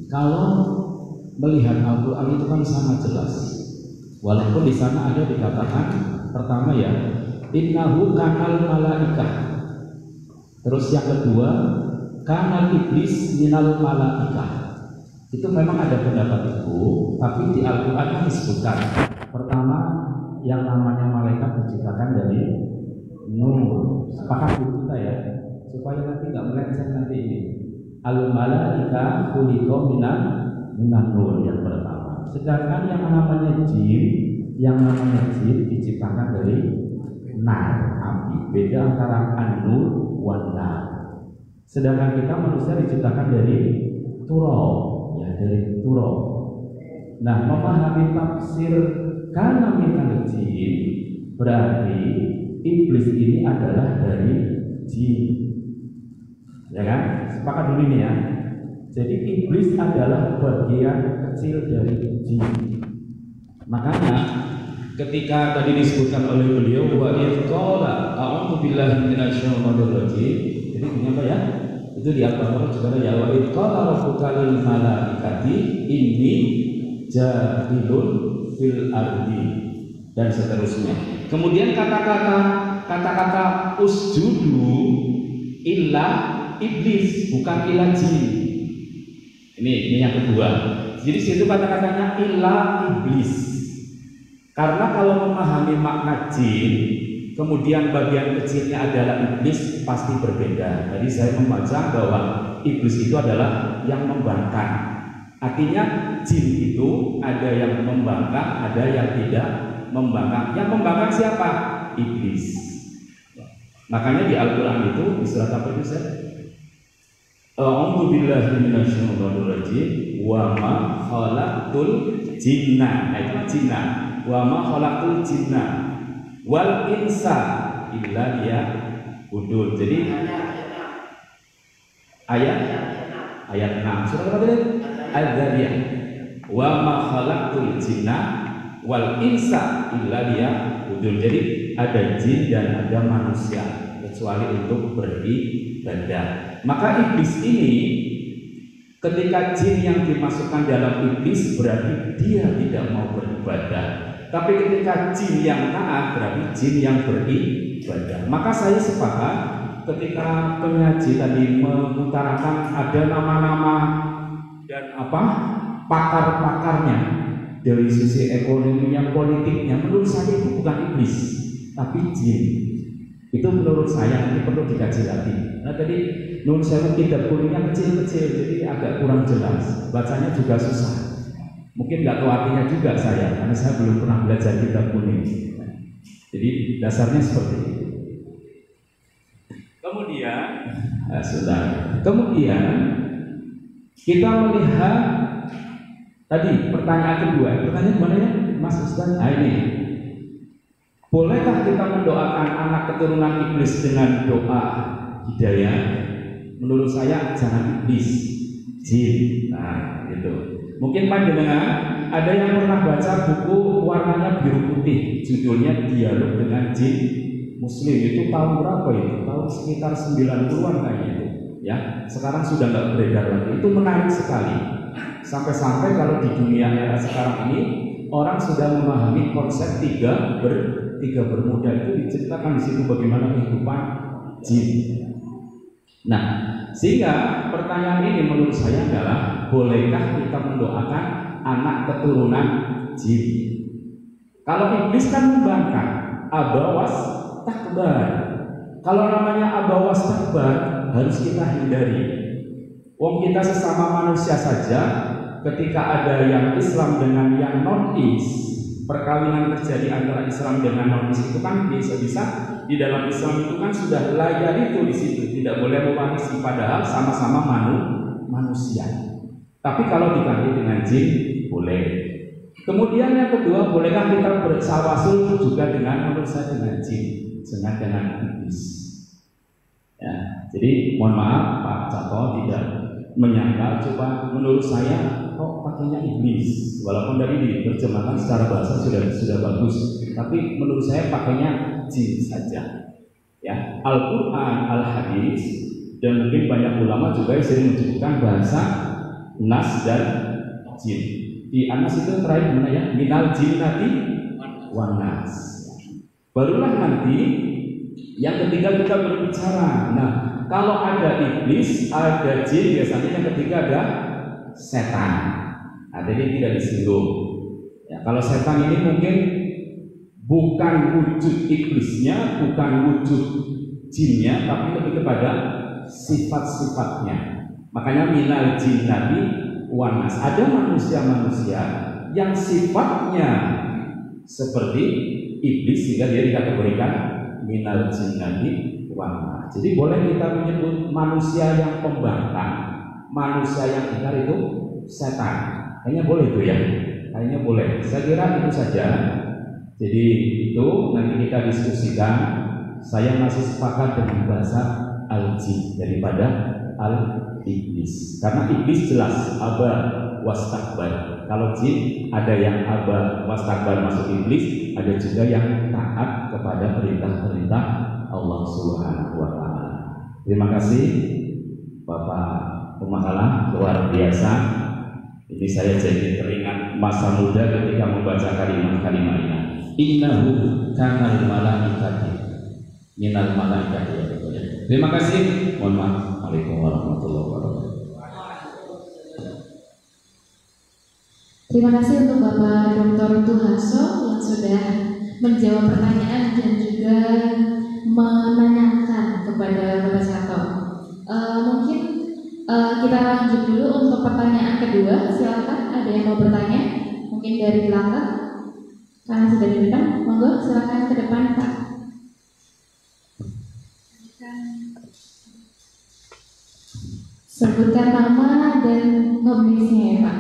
kalau melihat Al-Quran itu kan sangat jelas. Walaupun di sana ada dikatakan pertama ya, innahu kanal malaikah. Terus yang kedua, kanal iblis minal malaikah. Itu memang ada pendapat itu, tapi di Al-Quran kan disebutkan pertama yang namanya malaikat diciptakan dari nur. Sepakat kita ya, supaya nanti nggak melenceng nanti ini. Al-malaika khuliqa minan nur yang pertama. Sedangkan yang namanya jin diciptakan dari nar, api. Beda antara an-nur wan nar. Sedangkan kita manusia diciptakan dari turab. Ya, dari turab. Nah, memahami tafsir karena minal jin berarti iblis ini adalah dari jin. Ya kan? Sepakat dulu ini ya. Jadi iblis adalah bagian kecil dari jin. Makanya ketika tadi disebutkan oleh beliau wa idz qala a'udzu billahi minasyaitonir rajim. Jadi ini apa ya? Itu di Al-Baqarah juga ada ya wa idz qala rabbuka lil malaikati inni ja'ilun fil ardi dan seterusnya. Kemudian kata-kata usjudu illa iblis bukan illa jin. Ini yang kedua. Jadi situ kata-katanya illa iblis. Karena kalau memahami makna jin, kemudian bagian kecilnya adalah iblis, pasti berbeda. Jadi saya membaca bahwa iblis itu adalah yang membangkang. Artinya jin itu ada yang membangkang, ada yang tidak membangkang. Yang membangkang siapa? Iblis. Makanya di Al-Quran itu di surat apa itu Ustaz? A'udzu billahi minasyaitonir rajim wa ma khalaqtul jinna. Itu jinna. Wa ma khalaqtul jinna wal insa illa liya'budun. Jadi ayat 6 surah berapa tadi? Al-Dzariyah. Wa ma khalaqtul jinna wal insa illa liya'budun. Jadi ada jin dan ada manusia kecuali untuk beribadah. Maka iblis ini, ketika jin yang dimasukkan dalam iblis berarti dia tidak mau beribadah. Tapi ketika jin yang taat berarti jin yang beribadah. Maka saya sepakat ketika pengaji tadi mengutarakan ada nama-nama dan pakar-pakarnya dari sisi ekonominya, politiknya, menurut saya itu bukan iblis tapi jin. Itu menurut saya ini perlu dikaji lagi. Nah tadi nun sewu kitab kuningnya kecil-kecil jadi agak kurang jelas, bacanya juga susah. Mungkin nggak tahu artinya juga saya karena saya belum pernah belajar kitab kuning. Jadi dasarnya seperti itu. Kemudian kita melihat tadi pertanyaan kedua. Pertanyaan mana ya, Mas Ustaz? Nah ini, bolehkah kita mendoakan anak keturunan iblis dengan doa hidayah? Menurut saya jangan iblis, jin. Nah itu. Mungkin panjenengan ada yang pernah baca buku warnanya biru putih, judulnya Dialog dengan Jin Muslim. Itu tahun berapa itu? Tahun sekitar 90-an kayaknya itu. Ya, sekarang sudah nggak beredar lagi. Itu menarik sekali. Sampai-sampai kalau di dunia era sekarang ini orang sudah memahami konsep tiga bermuda. Itu diceritakan di situ bagaimana kehidupan jin. Nah, sehingga pertanyaan ini menurut saya adalah bolehkah kita mendoakan anak keturunan jin? Kalau iblis kan membangkang, abawas takbar. Kalau namanya abawas takbar harus kita hindari. Wong kita sesama manusia saja, ketika ada yang Islam dengan yang non-Is, perkawinan terjadi antara Islam dengan non-Is itu kan bisa-bisa di dalam Islam itu kan sudah layar itu di situ, tidak boleh mewarisi padahal sama-sama manusia. Tapi kalau diganti dengan jin boleh. Kemudian yang kedua, bolehkah kita bersawasul juga dengan manusia dengan jin, jangan dengan iblis. Ya, jadi mohon maaf Pak Cato tidak menyangka, coba menurut saya kok pakainya iblis, walaupun dari diterjemahkan secara bahasa sudah bagus, tapi menurut saya pakainya jin saja. Ya, Al-Quran, Al-Hadis, dan mungkin banyak ulama juga yang sering menyebutkan bahasa nas dan jin. Di Anas itu terakhir mana ya? Minal jinnati wan nas. Barulah nanti yang ketiga kita berbicara. Nah, kalau ada iblis, ada jin, biasanya yang ketiga ada setan. Nah, jadi tidak disinggung. Ya, kalau setan ini mungkin bukan wujud iblisnya, bukan wujud jinnya, tapi lebih kepada sifat-sifatnya. Makanya minal jinnati wan nas. Ada manusia-manusia yang sifatnya seperti iblis sehingga dia dikategorikan minal jinnati wan nas. Jadi boleh kita menyebut manusia yang pembangkang, manusia yang ingkar itu setan. Kayaknya boleh itu ya. Kayaknya boleh. Saya kira itu saja. Jadi itu nanti kita diskusikan. Saya masih sepakat dengan bahasa al-jin daripada al-iblis. Karena iblis jelas aba wastakbar. Kalau jin ada yang aba wastakbar masuk iblis, ada juga yang taat kepada perintah-perintah Allah Subhanahu wa taala. Terima kasih Bapak pemakalan luar biasa. Ini saya jadi teringat masa muda ketika membaca kalimat-kalimat ini. Innahu kanal malaikati minal malaikati. Terima kasih. Mohon maaf. Assalamualaikum warahmatullahi wabarakatuh. Terima kasih untuk Bapak Dr. Tuhaso yang sudah menjawab pertanyaan dan juga menanyakan kepada Bapak Cato. Mungkin kita lanjut dulu untuk pertanyaan kedua. Silakan, ada yang mau bertanya? Mungkin dari belakang, karena sudah di depan. Monggo, silakan ke depan, Pak. Sebutkan nama dan nominasinya ya, Pak.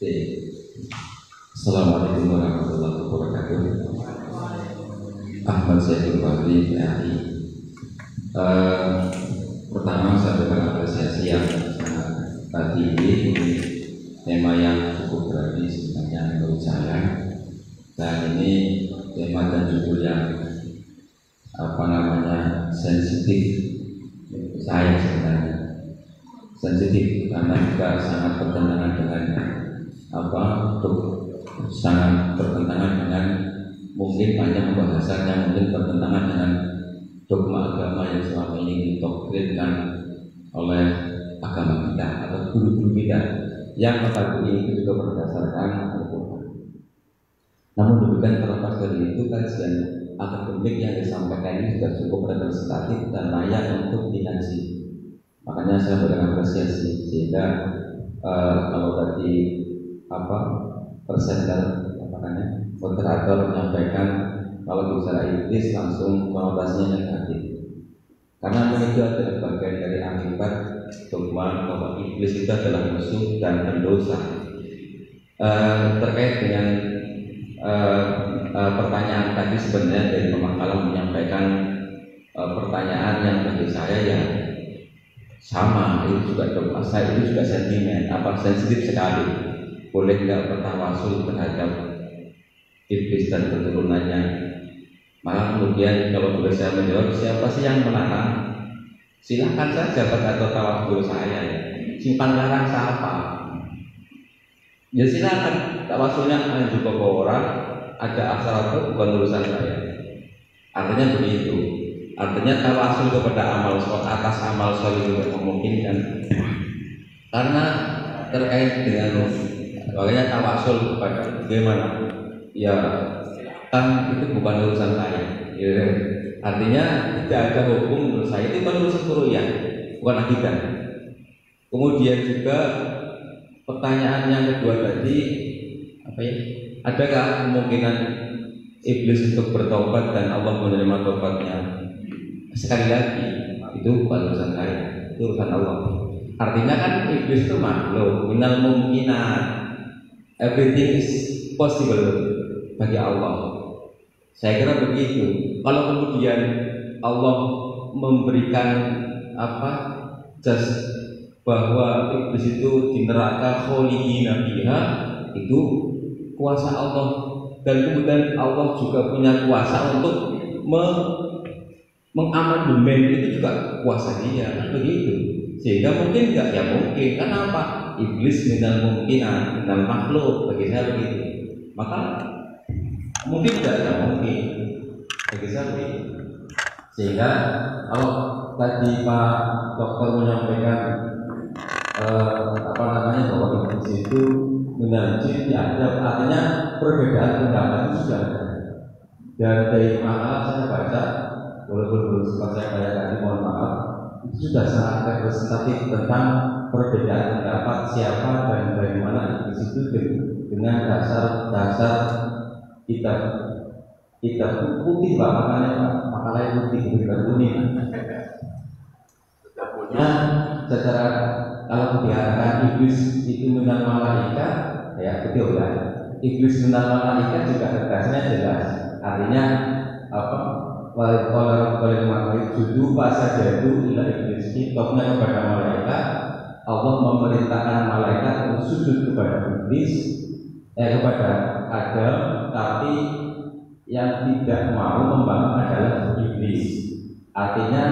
Oke. Assalamualaikum warahmatullahi wabarakatuh. Ahmad Syaikhul Fadli PAI. Pertama saya mengapresiasi yang tadi ini tema yang cukup berarti sebenarnya menurut saya, dan ini tema dan judul yang sensitif saya sebenarnya, sensitif karena juga sangat bertentangan dengan sangat bertentangan dengan mungkin banyak pembahasan yang mungkin bertentangan dengan dogma agama yang selama ini didoktrinkan oleh agama kita atau guru-guru kita yang notabene itu juga berdasarkan Al-Quran. Namun demikian, terlepas dari itu, kajian akademik yang disampaikan ini sudah cukup representatif dan layak untuk dikaji. Makanya saya berapresiasi, sehingga kalau tadi moderator menyampaikan kalau bicara iblis langsung konotasinya negatif, karena itu adalah bagian dari akibat dogma bahwa iblis itu adalah musuh dan pendosa. Terkait dengan pertanyaan tadi, sebenarnya dari pemakalan menyampaikan pertanyaan yang bagi saya yang sama, itu juga dogma saya, itu juga sentimen, sensitif sekali. Boleh tidak bertawasul terhadap iblis dan keturunannya? Malah kemudian kalau boleh saya menjawab, siapa sih yang melarang? Silahkan saja atau tawasul saya, simpan larang siapa? Ya silakan, tawasulnya juga ke orang, ada asal itu bukan urusan saya. Artinya begitu. Artinya tawasul kepada amal soleh, atas amal soleh juga memungkinkan. Karena terkait dengan makanya tawasul kepada bagaimana? Ya kan itu bukan urusan saya. Ya. Artinya tidak ada hukum menurut saya, itu bukan urusan kuliah, bukan akidah. Kemudian juga pertanyaan yang kedua tadi, adakah kemungkinan iblis untuk bertobat dan Allah menerima tobatnya? Sekali lagi, itu bukan urusan saya, itu urusan Allah. Artinya kan iblis itu makhluk, minal mungkinat, everything is possible bagi Allah. Saya kira begitu. Kalau kemudian Allah memberikan just bahwa iblis itu di neraka kholidina fiha, itu kuasa Allah, dan kemudian Allah juga punya kuasa untuk mengamandemen, itu juga kuasa Dia, begitu. Sehingga mungkin enggak, ya mungkin. Kenapa? Iblis minal mungkinan, minal makhluk, bagi saya begitu. Maka mungkin tidak, ya mungkin, bagi saya begitu. Sehingga kalau tadi Pak Dokter menyampaikan bahwa iblis itu minal jin, ya ada, artinya perbedaan pendapat itu sudah ada. Dan dari makalah saya baca, walaupun belum sempat saya baca tadi, mohon maaf, itu sudah sangat representatif tentang perbedaan pendapat siapa dan bagaimana iblis itu dengan dasar kitab putih, Pak, makanya putih, bukan kuning. Nah, secara kalau dikatakan iblis itu minal malaikat, ya betul ya. Iblis minal malaikat juga tegasnya jelas. Artinya Kalau makhluk judul pasal jadu ila iblis, kitobnya kepada malaikat. Allah memerintahkan malaikat untuk sujud kepada iblis, kepada Adam, tapi yang tidak mau membangun adalah iblis. Artinya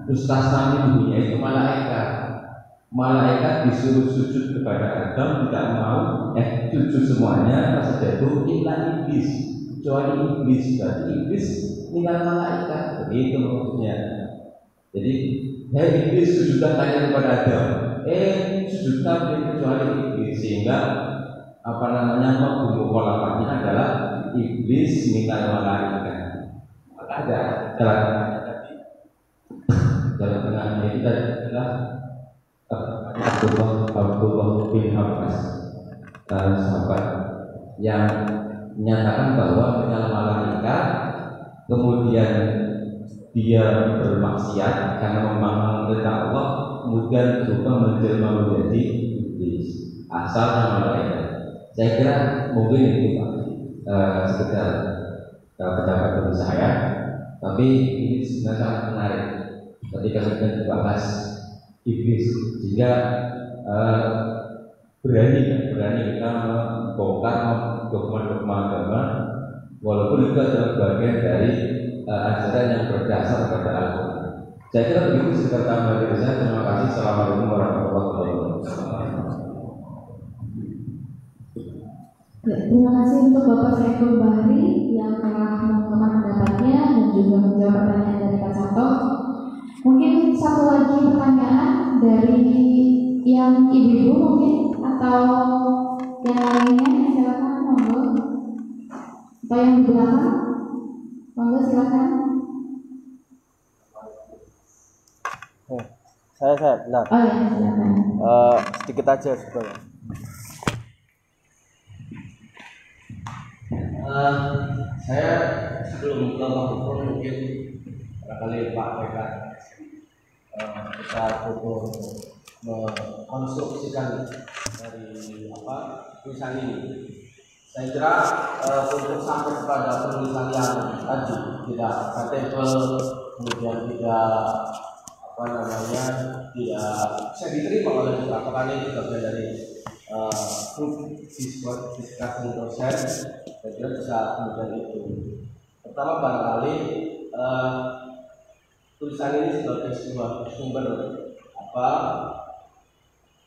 mustasna dunia itu malaikat. Malaikat disuruh sujud kepada Adam, tidak mau sujud semuanya pasal jadu ila iblis, kecuali iblis. Berarti iblis tinggal malaikat, begitu maksudnya. Jadi, iblis sujudkan kalian kepada Adam, sujudkan kecuali iblis, sehingga membunuh kolapannya adalah iblis minta malaikat. Maka ada jalan tengahnya itu adalah Abdullah bin Abbas, sahabat yang menyatakan bahwa minal malaikat, kemudian dia bermaksiat karena memahami perintah Allah, kemudian juga menjelma menjadi iblis, asalnya malaikat. Saya kira mungkin itu Pak, sekedar pendapat dari saya, tapi ini sebenarnya sangat menarik ketika kita dibahas iblis, sehingga berani kita membongkar dogma-dogma agama, walaupun itu adalah bagian dari ajaran yang berdasar pada Al-Quran. Saya kira begitu sekedar tambahan dari saya. Terima kasih. Assalamualaikum warahmatullahi wabarakatuh. Terima kasih untuk Bapak Saiful Bahri yang telah mengungkapkan pendapatnya dan juga menjawab pertanyaan dari Pak Canto. Mungkin satu lagi pertanyaan dari yang ibu-ibu mungkin atau yang lainnya, silakan monggo. Atau yang di belakang, monggo silakan. Saya benar. Oh ya, silakan. Sedikit aja sebetulnya. Saya sebelum ke Pak Gufron mungkin barangkali Pak Beka kita butuh mengkonstruksikan dari tulisan ini. Saya kira untuk sampai kepada penulisan yang tadi tidak compatible, kemudian tidak tidak bisa diterima oleh beberapa kali itu bagian dari grup discussion proses. Saya kira bisa kemudian itu. Pertama barangkali tulisan ini sebagai sebuah sumber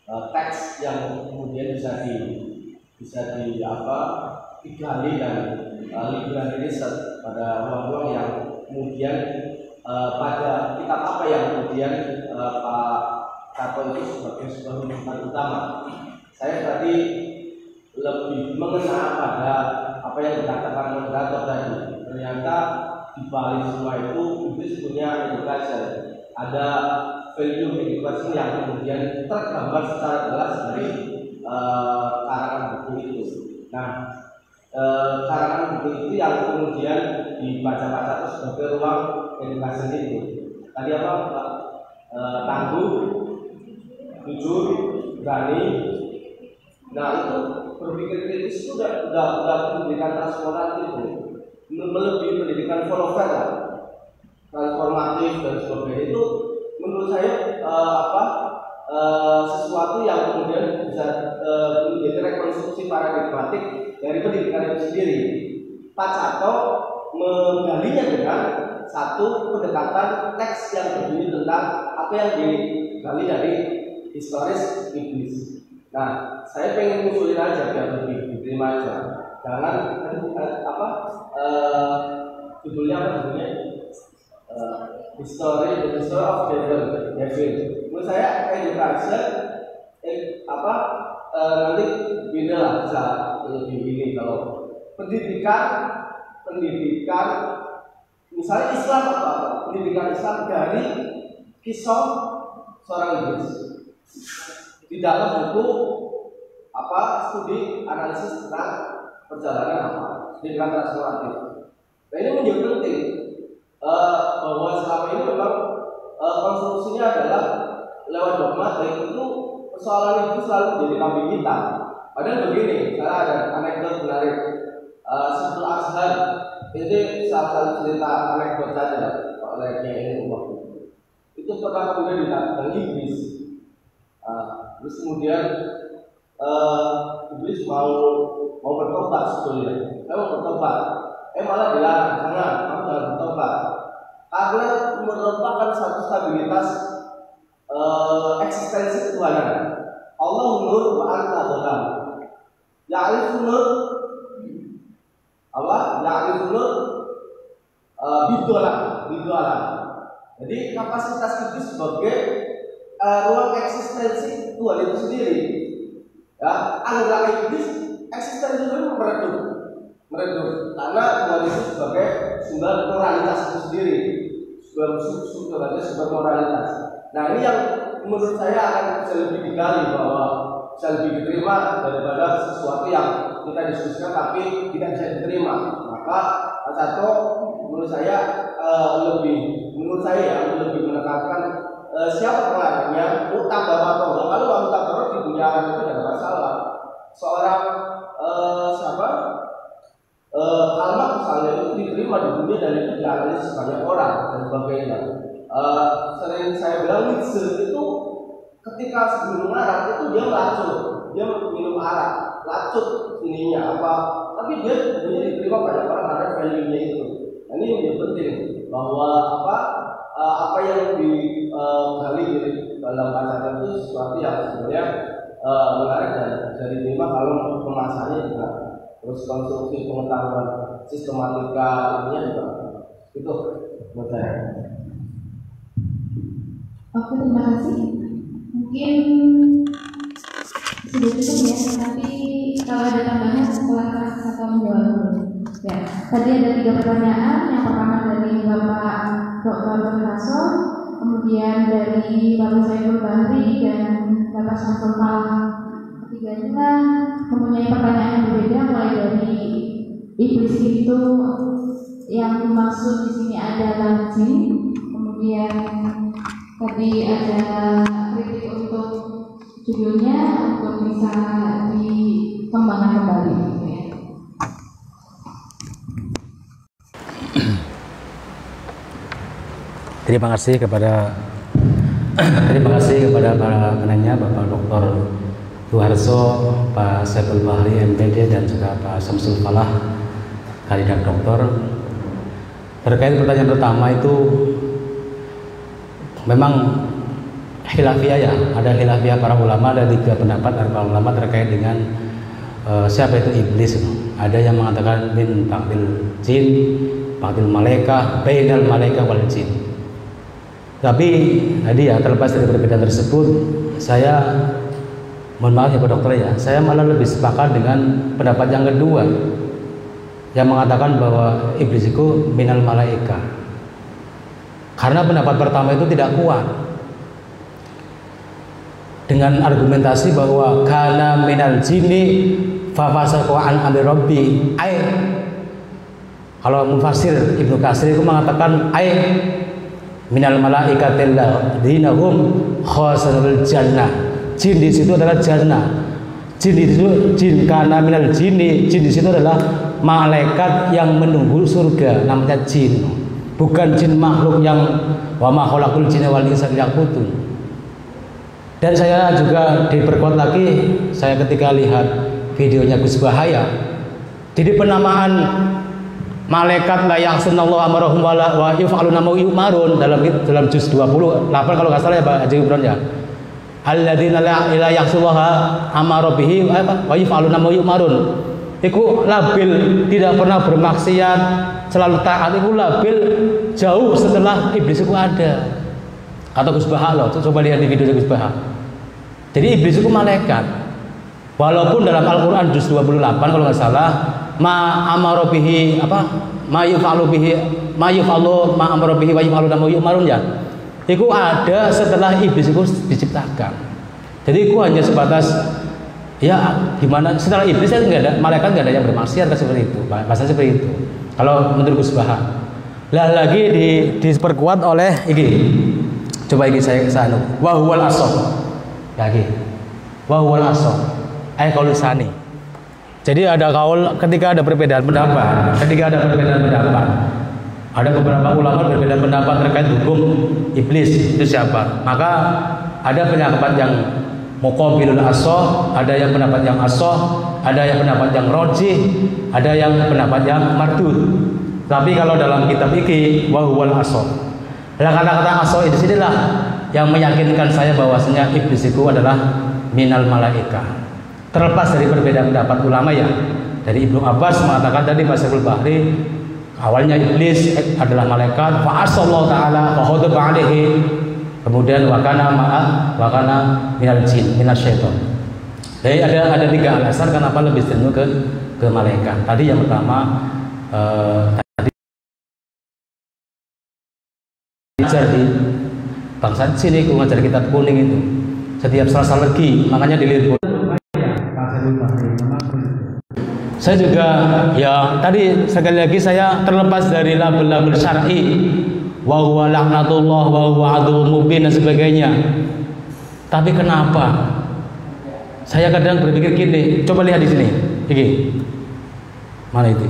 teks yang kemudian bisa digali dan literary research pada ruang-ruang yang kemudian pada kitab apa yang kemudian Pak Cato itu sebagai sebuah rujukan utama. Saya tadi lebih mengena pada apa yang dikatakan moderator tadi. Ternyata di balik semua itu punya education, ada value education yang kemudian tergambar secara jelas dari karangan buku itu. Nah, karangan buku itu yang kemudian dibaca-baca sebagai ruang edukasi itu. Tadi apa Pak? Tangguh, jujur, berani. Nah itu berpikir kritis itu udah pendidikan transformatif itu, melebihi pendidikan follower lah, transformatif dan sebagainya. Itu menurut saya sesuatu yang kemudian bisa menjadi rekonstruksi paradigmatik dari pendidikan itu sendiri. Pak Cato menggalinya dengan satu pendekatan teks yang berbunyi tentang apa yang digali dari historis iblis. Nah, saya pengen ngusulin aja biar lebih diterima aja. Jangan judulnya History of Devil. Menurut saya education nanti beda lah, bisa lebih ini kalau pendidikan misalnya Islam pendidikan Islam dari kisah seorang iblis di dalam buku studi analisis tentang perjalanan pendidikan transformatif. Nah ini menjadi penting bahwa selama ini memang konstruksinya adalah lewat dogma, dan itu persoalan itu selalu menjadi kambing hitam. Padahal begini, saya ada anekdot menarik. Syaikhul Azhar ini salah satu cerita anekdot saja oleh Kiai Umar. Itu pernah kemudian ditantang iblis. Terus kemudian iblis mau bertobat sebetulnya. Mau bertobat. Malah dilarang, jangan, kamu jangan bertobat. Karena merupakan satu stabilitas eksistensi ketuhanan. Allah nur wa anta dhalam. Ya'rifun nur ya'rifun nur bidolam. Jadi kapasitas iblis sebagai ruang eksistensi Tuhan itu sendiri. Ya, anggap iblis eksistensi itu meredup. Karena Tuhan itu sebagai sumber moralitas itu sendiri, sumber moralitas. Nah ini yang menurut saya akan bisa lebih digali, bahwa bisa lebih diterima daripada sesuatu yang kita diskusikan tapi tidak bisa diterima. Maka Pak Cato menurut saya lebih menekankan siapa pengarangnya, mutabar atau enggak. Kalau mutabar di dunia itu tidak ada masalah. Seorang diterima di dunia dan itu dianalisis banyak orang dan sebagainya. Sering saya bilang Nietzsche itu ketika sebelum arak itu dia lacut, dia minum arak, lacut ininya apa, tapi dia diterima banyak orang karena value-nya itu. Nah, ini yang penting bahwa apa yang digali dalam acara itu sesuatu yang sebenarnya menarik dan bisa diterima kalau kemasannya juga, terus konstruksi pengetahuan sistematika ininya juga itu menurut saya. Oke, terima kasih. Mungkin sudah cukup ya, tapi kalau ada tambahan setelah atau menjawab dulu. Ya, tadi ada 3 pertanyaan. Yang pertama dari Bapak Dr. Berhaso, kemudian dari Bapak Saiful Bahri dan Bapak Syamsul Falah. Ketiganya mempunyai pertanyaan yang berbeda, mulai dari iblis itu yang dimaksud di sini adalah jin, kemudian tadi ada kritik untuk judulnya untuk bisa dikembangkan kembali. Terima kasih kepada para penanya, Bapak Dr. Suharso, Pak Saiful Bahri MPD dan juga Pak Syamsul Falah, kandidat doktor. Terkait pertanyaan pertama itu memang khilafiyah ya, ada khilafiyah para ulama, ada 3 pendapat dari para ulama terkait dengan siapa itu iblis. Ada yang mengatakan min ba'dil jin, ba'dil malaikah, bainal malaikah wal jin. Tapi tadi ya, terlepas dari perbedaan tersebut, saya mohon maaf ya Pak Dokter ya, saya malah lebih sepakat dengan pendapat yang kedua yang mengatakan bahwa iblis itu minal malaika. Karena pendapat pertama itu tidak kuat dengan argumentasi bahwa kana minal jinni fa fasaqa an amri rabbi. Kalau mufassir Ibnu Katsir itu mengatakan minal malaikatil ladzina hum khasanul jannah. Jin di situ adalah jannah. Jin itu jin kana minal jinni, jin di situ adalah malaikat yang menunggu surga, namanya jin. Bukan jin makhluk yang wa ma khalaqul jinna wal insa liya'budun. Dan saya juga diperkuat lagi, saya ketika lihat videonya Gus Bahaya, jadi penamaan malaikat la ya'sunallahu amarahum wa yaf'aluna ma yu'marun dalam juz 28 kalau nggak salah ya Pak Haji Ibron ya. Alladzina la ya'sullaha amara bihi wa yaf'aluna ma yu'marun. Iku labil tidak pernah bermaksiat, selalu taat, itu labil jauh setelah iblis itu ada. Kata Gus Baha loh, coba lihat di video Gus Baha. Jadi iblis itu malaikat. Walaupun dalam Al-Qur'an juz 28 kalau nggak salah, ma amara bihi ma yuf'alu bihi ma yuf'alu ma amara bihi wa yuf'alu ma yu'marun ya. Itu ada setelah iblis itu diciptakan. Jadi itu hanya sebatas ya gimana setelah iblis kan nggak ada, malaikat nggak ada yang bermaksiat seperti itu, bahasa seperti itu. Kalau menurut Gus Baha. Lah lagi diperkuat oleh ini. Coba ini saya kesana. Wa huwal asad. Lagi. Wa huwal asad. Qaul sani. Jadi ada kaul ketika ada perbedaan pendapat, ada beberapa ulama berbeda pendapat terkait hukum iblis itu siapa. Maka ada pendapat yang muqabilul asah, ada yang pendapat yang asah, ada yang pendapat yang rajih, ada yang pendapat yang mardud. Tapi kalau dalam kitab iki wa huwal asah. Kata-kata asah itu sinilah yang meyakinkan saya bahwasanya iblis itu adalah minal malaika. Terlepas dari perbedaan pendapat ulama ya. Dari Ibnu Abbas mengatakan tadi Pak Saiful Bahri awalnya iblis adalah malaikat, fa asallahu taala fa khadaba alaihi. Kemudian wakana minal jin, minal syaitan. Jadi ada 3 alasan kenapa lebih cenderung ke malaikat. Tadi yang pertama tadi ngajar di bangsa sini, aku ngajar kitab kuning itu. Setiap Selasa Legi, makanya dilihat. Saya juga ya tadi sekali lagi saya terlepas dari label-label syar'i wa huwa laknatullah wa huwa aduwwun mubin dan sebagainya. Tapi kenapa saya kadang berpikir gini, coba lihat di sini. Ini. Mana itu?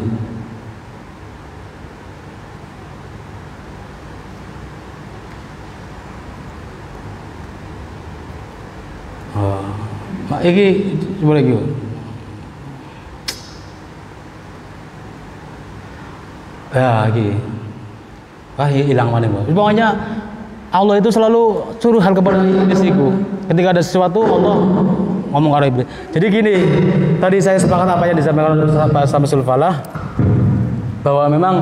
iki boleh iki. Ya, iki. Wah, hilang mana, Bang. Pokoknya Allah itu selalu suruh hal kepada iblis itu. Ketika ada sesuatu Allah ngomong ke iblis. Jadi gini, tadi saya sepakat apa yang disampaikan oleh Pak Samsul Falah bahwa memang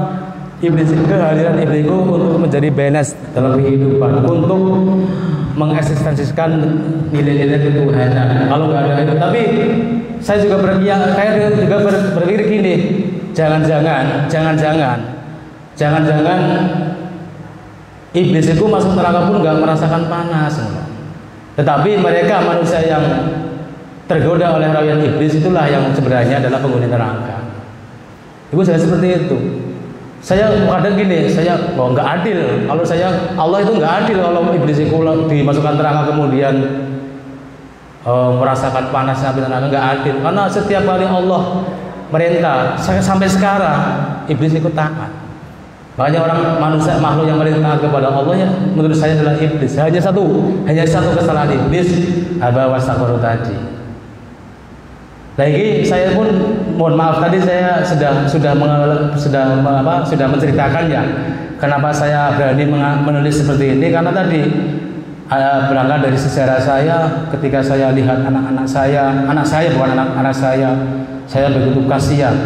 iblis, kehadiran iblis itu untuk menjadi balance dalam kehidupan, untuk mengeksistensikan nilai-nilai ketuhanan. Kalau nggak ada itu, tapi saya juga berpikir gini, jangan-jangan iblis itu masuk neraka pun nggak merasakan panas. Tetapi mereka manusia yang tergoda oleh rayuan iblis itulah yang sebenarnya adalah penghuni neraka. Ibu saya seperti itu. Saya kadang gini, saya nggak adil. Kalau Allah itu nggak adil kalau iblis itu dimasukkan neraka kemudian merasakan panasnya api neraka, nggak adil. Karena setiap kali Allah merintah, sampai sekarang iblis ikut taat. Makanya orang manusia makhluk yang paling taat kepada Allah ya menurut saya adalah iblis. Hanya satu kesalahan iblis, aba wastakbaru tadi. Lagi saya pun mohon maaf tadi saya sudah menceritakannya. Kenapa saya berani menulis seperti ini? Karena tadi berangkat dari sejarah saya ketika saya lihat anak saya bukan anak saya begitu kasihan.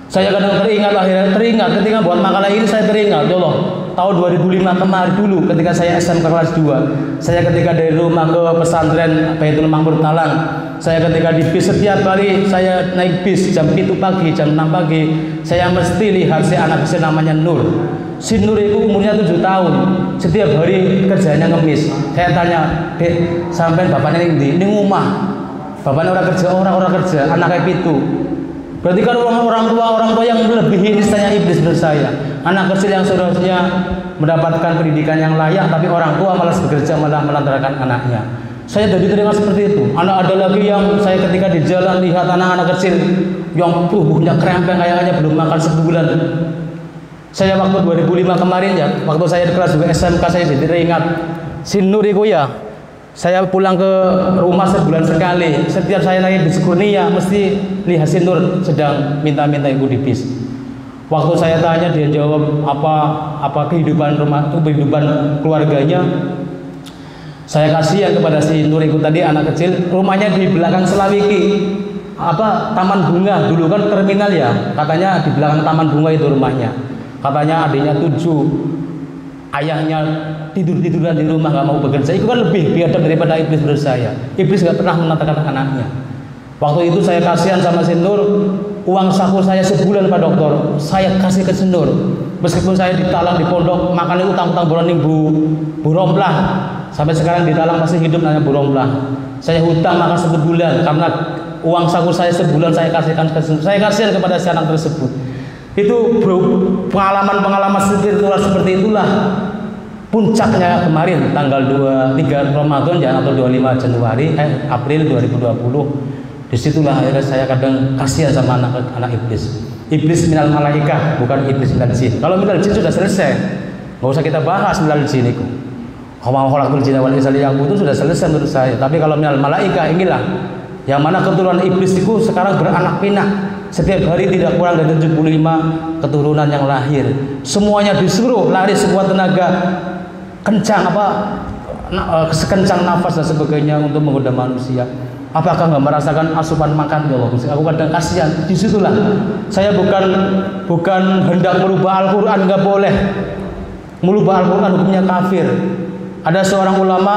Saya kadang teringat ketika buat makalah ini saya teringat, ya Allah, tahun 2005 kemarin dulu ketika saya SMK kelas 2, saya ketika dari rumah ke pesantren Baitul Makmur Talang, saya ketika di bis setiap kali saya naik bis jam 7 pagi, jam 6 pagi, saya mesti lihat si anak bis namanya Nur. Si Nur itu umurnya 7 tahun, setiap hari kerjanya ngemis. Saya tanya, "Dek, sampai bapaknya ini rumah, bapaknya orang kerja, anaknya pitu." Berarti kan orang tua yang melebihi niscaya iblis menurut saya. Anak kecil yang seharusnya mendapatkan pendidikan yang layak, tapi orang tua malas bekerja, malah melantarkan anaknya. Saya jadi teringat seperti itu. Ada lagi yang saya ketika di jalan lihat anak-anak kecil yang tubuhnya krempeng kayaknya belum makan sebulan. Saya waktu 2005 kemarin ya, waktu saya di kelas 2 SMK saya jadi teringat si Nur itu ya. Saya pulang ke rumah sebulan sekali. Setiap saya naik bis Kurnia mesti lihat si Nur sedang minta-minta ibu di bis. Waktu saya tanya dia jawab apa kehidupan keluarganya. Saya kasihan kepada si Nur itu tadi anak kecil, rumahnya di belakang Selawiki. Taman bunga dulu kan terminal ya. Katanya di belakang taman bunga itu rumahnya. Katanya adiknya 7. Ayahnya tiduran di rumah nggak mau bekerja, itu kan lebih biadab daripada iblis menurut saya. Iblis nggak pernah menatakan anaknya. Waktu itu saya kasihan sama si Nur, uang saku saya sebulan Pak Dokter, saya kasih ke si Nur. Meskipun saya ditalang di pondok, makannya utang-utang boroning Bu Romplah. Sampai sekarang ditalang masih hidup namanya Bu Romplah. Saya hutang makan sebulan karena uang saku saya sebulan saya kasihkan ke si Nur. Saya kasihan kepada si anak tersebut. Itu pengalaman spiritual seperti itulah puncaknya kemarin tanggal 23 Ramadan ya, atau 25 April 2020. Disitulah akhirnya saya kadang kasihan sama anak iblis. Iblis minal malaikah, bukan iblis minal jin. Kalau minal jin sudah selesai, nggak usah kita bahas minal jin itu. Khalaqul jinna wal insa liya'budun itu sudah selesai menurut saya. Tapi kalau minal malaikah, inilah yang mana keturunan iblis itu sekarang beranak pinak. Setiap hari tidak kurang dari 75 keturunan yang lahir. Semuanya disuruh lari sekuat tenaga, sekencang nafas dan sebagainya untuk menggoda manusia. Apakah nggak merasakan asupan makan ya Allah? Aku kadang kasihan. Disitulah saya bukan hendak merubah Al-Quran, nggak boleh. Merubah Al-Quran hukumnya kafir. Ada seorang ulama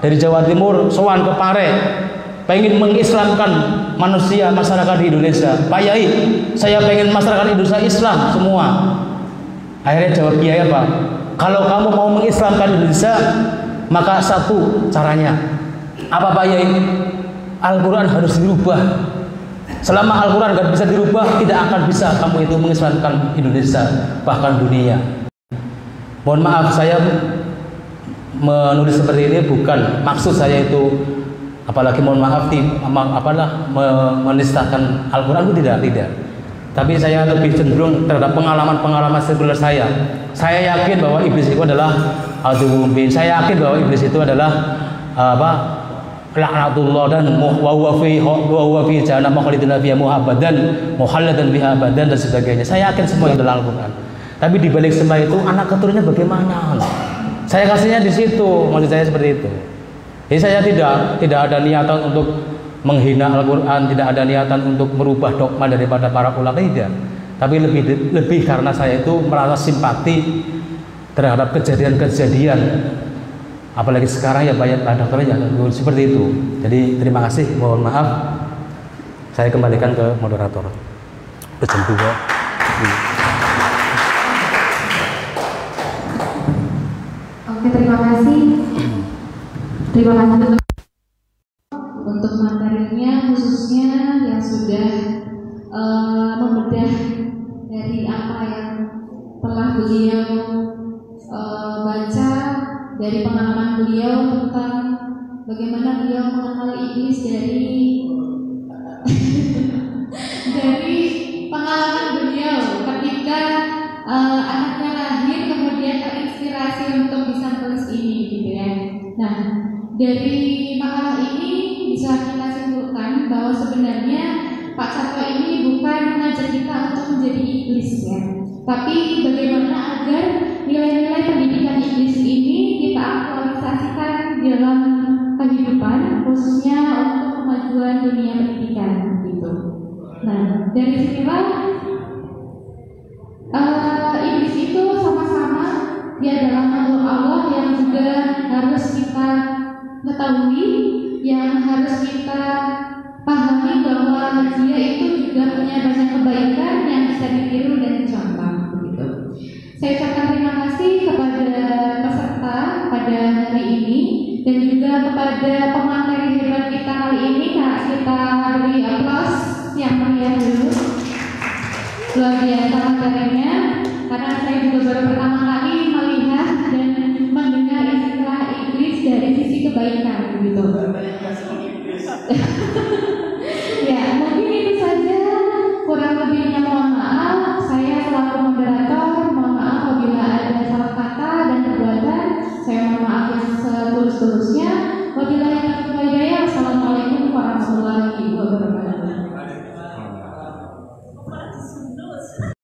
dari Jawa Timur sowan ke Pare, pengen mengislamkan manusia masyarakat di Indonesia. Pak Yai, saya pengen masyarakat Indonesia Islam semua. Akhirnya jawab Kiai apa? Kalau kamu mau mengislamkan Indonesia, maka satu caranya. Apa Pak Yai? Al-Quran harus dirubah. Selama Al-Quran nggak bisa dirubah, tidak akan bisa kamu itu mengislamkan Indonesia, bahkan dunia. Mohon maaf, saya menulis seperti ini bukan maksud saya itu, apalagi mohon maaf menistakan Al-Quran, itu tidak. Tapi saya lebih cenderung terhadap pengalaman spiritual saya. Saya yakin bahwa iblis itu adalah aduwwun mubin. Saya yakin bahwa iblis itu adalah laknatullah dan wa huwa fi jahannam khalidina fiha muhabbadan muhalladan biha abadan dan sebagainya. Saya yakin semua itu dalam Al-Qur'an. Tapi di balik semua itu anak keturunannya bagaimana? Saya kasihnya di situ, maksud saya seperti itu. Jadi saya tidak ada niatan untuk menghina Al-Qur'an, tidak ada niatan untuk merubah dogma daripada para ulama, tidak. Tapi lebih karena saya itu merasa simpati terhadap kejadian-kejadian, apalagi sekarang ya banyak dokternya seperti itu. Jadi terima kasih, mohon maaf saya kembalikan ke moderator. Jam 2. Oke, terima kasih untuk materinya, khususnya yang sudah membedah dari apa yang telah beliau baca, dari pengalaman beliau tentang bagaimana beliau mengenal iblis dari pengalaman beliau ketika anaknya lahir kemudian terinspirasi untuk bisa menulis ini gitu ya. Nah, dari makalah ini bisa kita simpulkan bahwa sebenarnya Pak Satwa ini bukan mengajak kita untuk menjadi iblis ya, tapi bagaimana agar nilai-nilai pendidikan iblis ini kita aktualisasikan dalam kehidupan, khususnya untuk kemajuan dunia pendidikan gitu. Nah, dari sinilah iblis itu sama-sama dia adalah makhluk Allah yang juga harus kita ketahui, yang harus kita pahami bahwa dia itu juga punya banyak kebaikan yang bisa ditiru dan dicontoh begitu. Saya ucapkan terima kasih kepada peserta pada hari ini dan juga kepada pemateri hebat kita kali ini. Kita beri aplaus yang meriah dulu. Luar biasa materinya, karena saya juga baru pertama kali melihat dan mendengar istilah iblis dari sisi kebaikan gitu.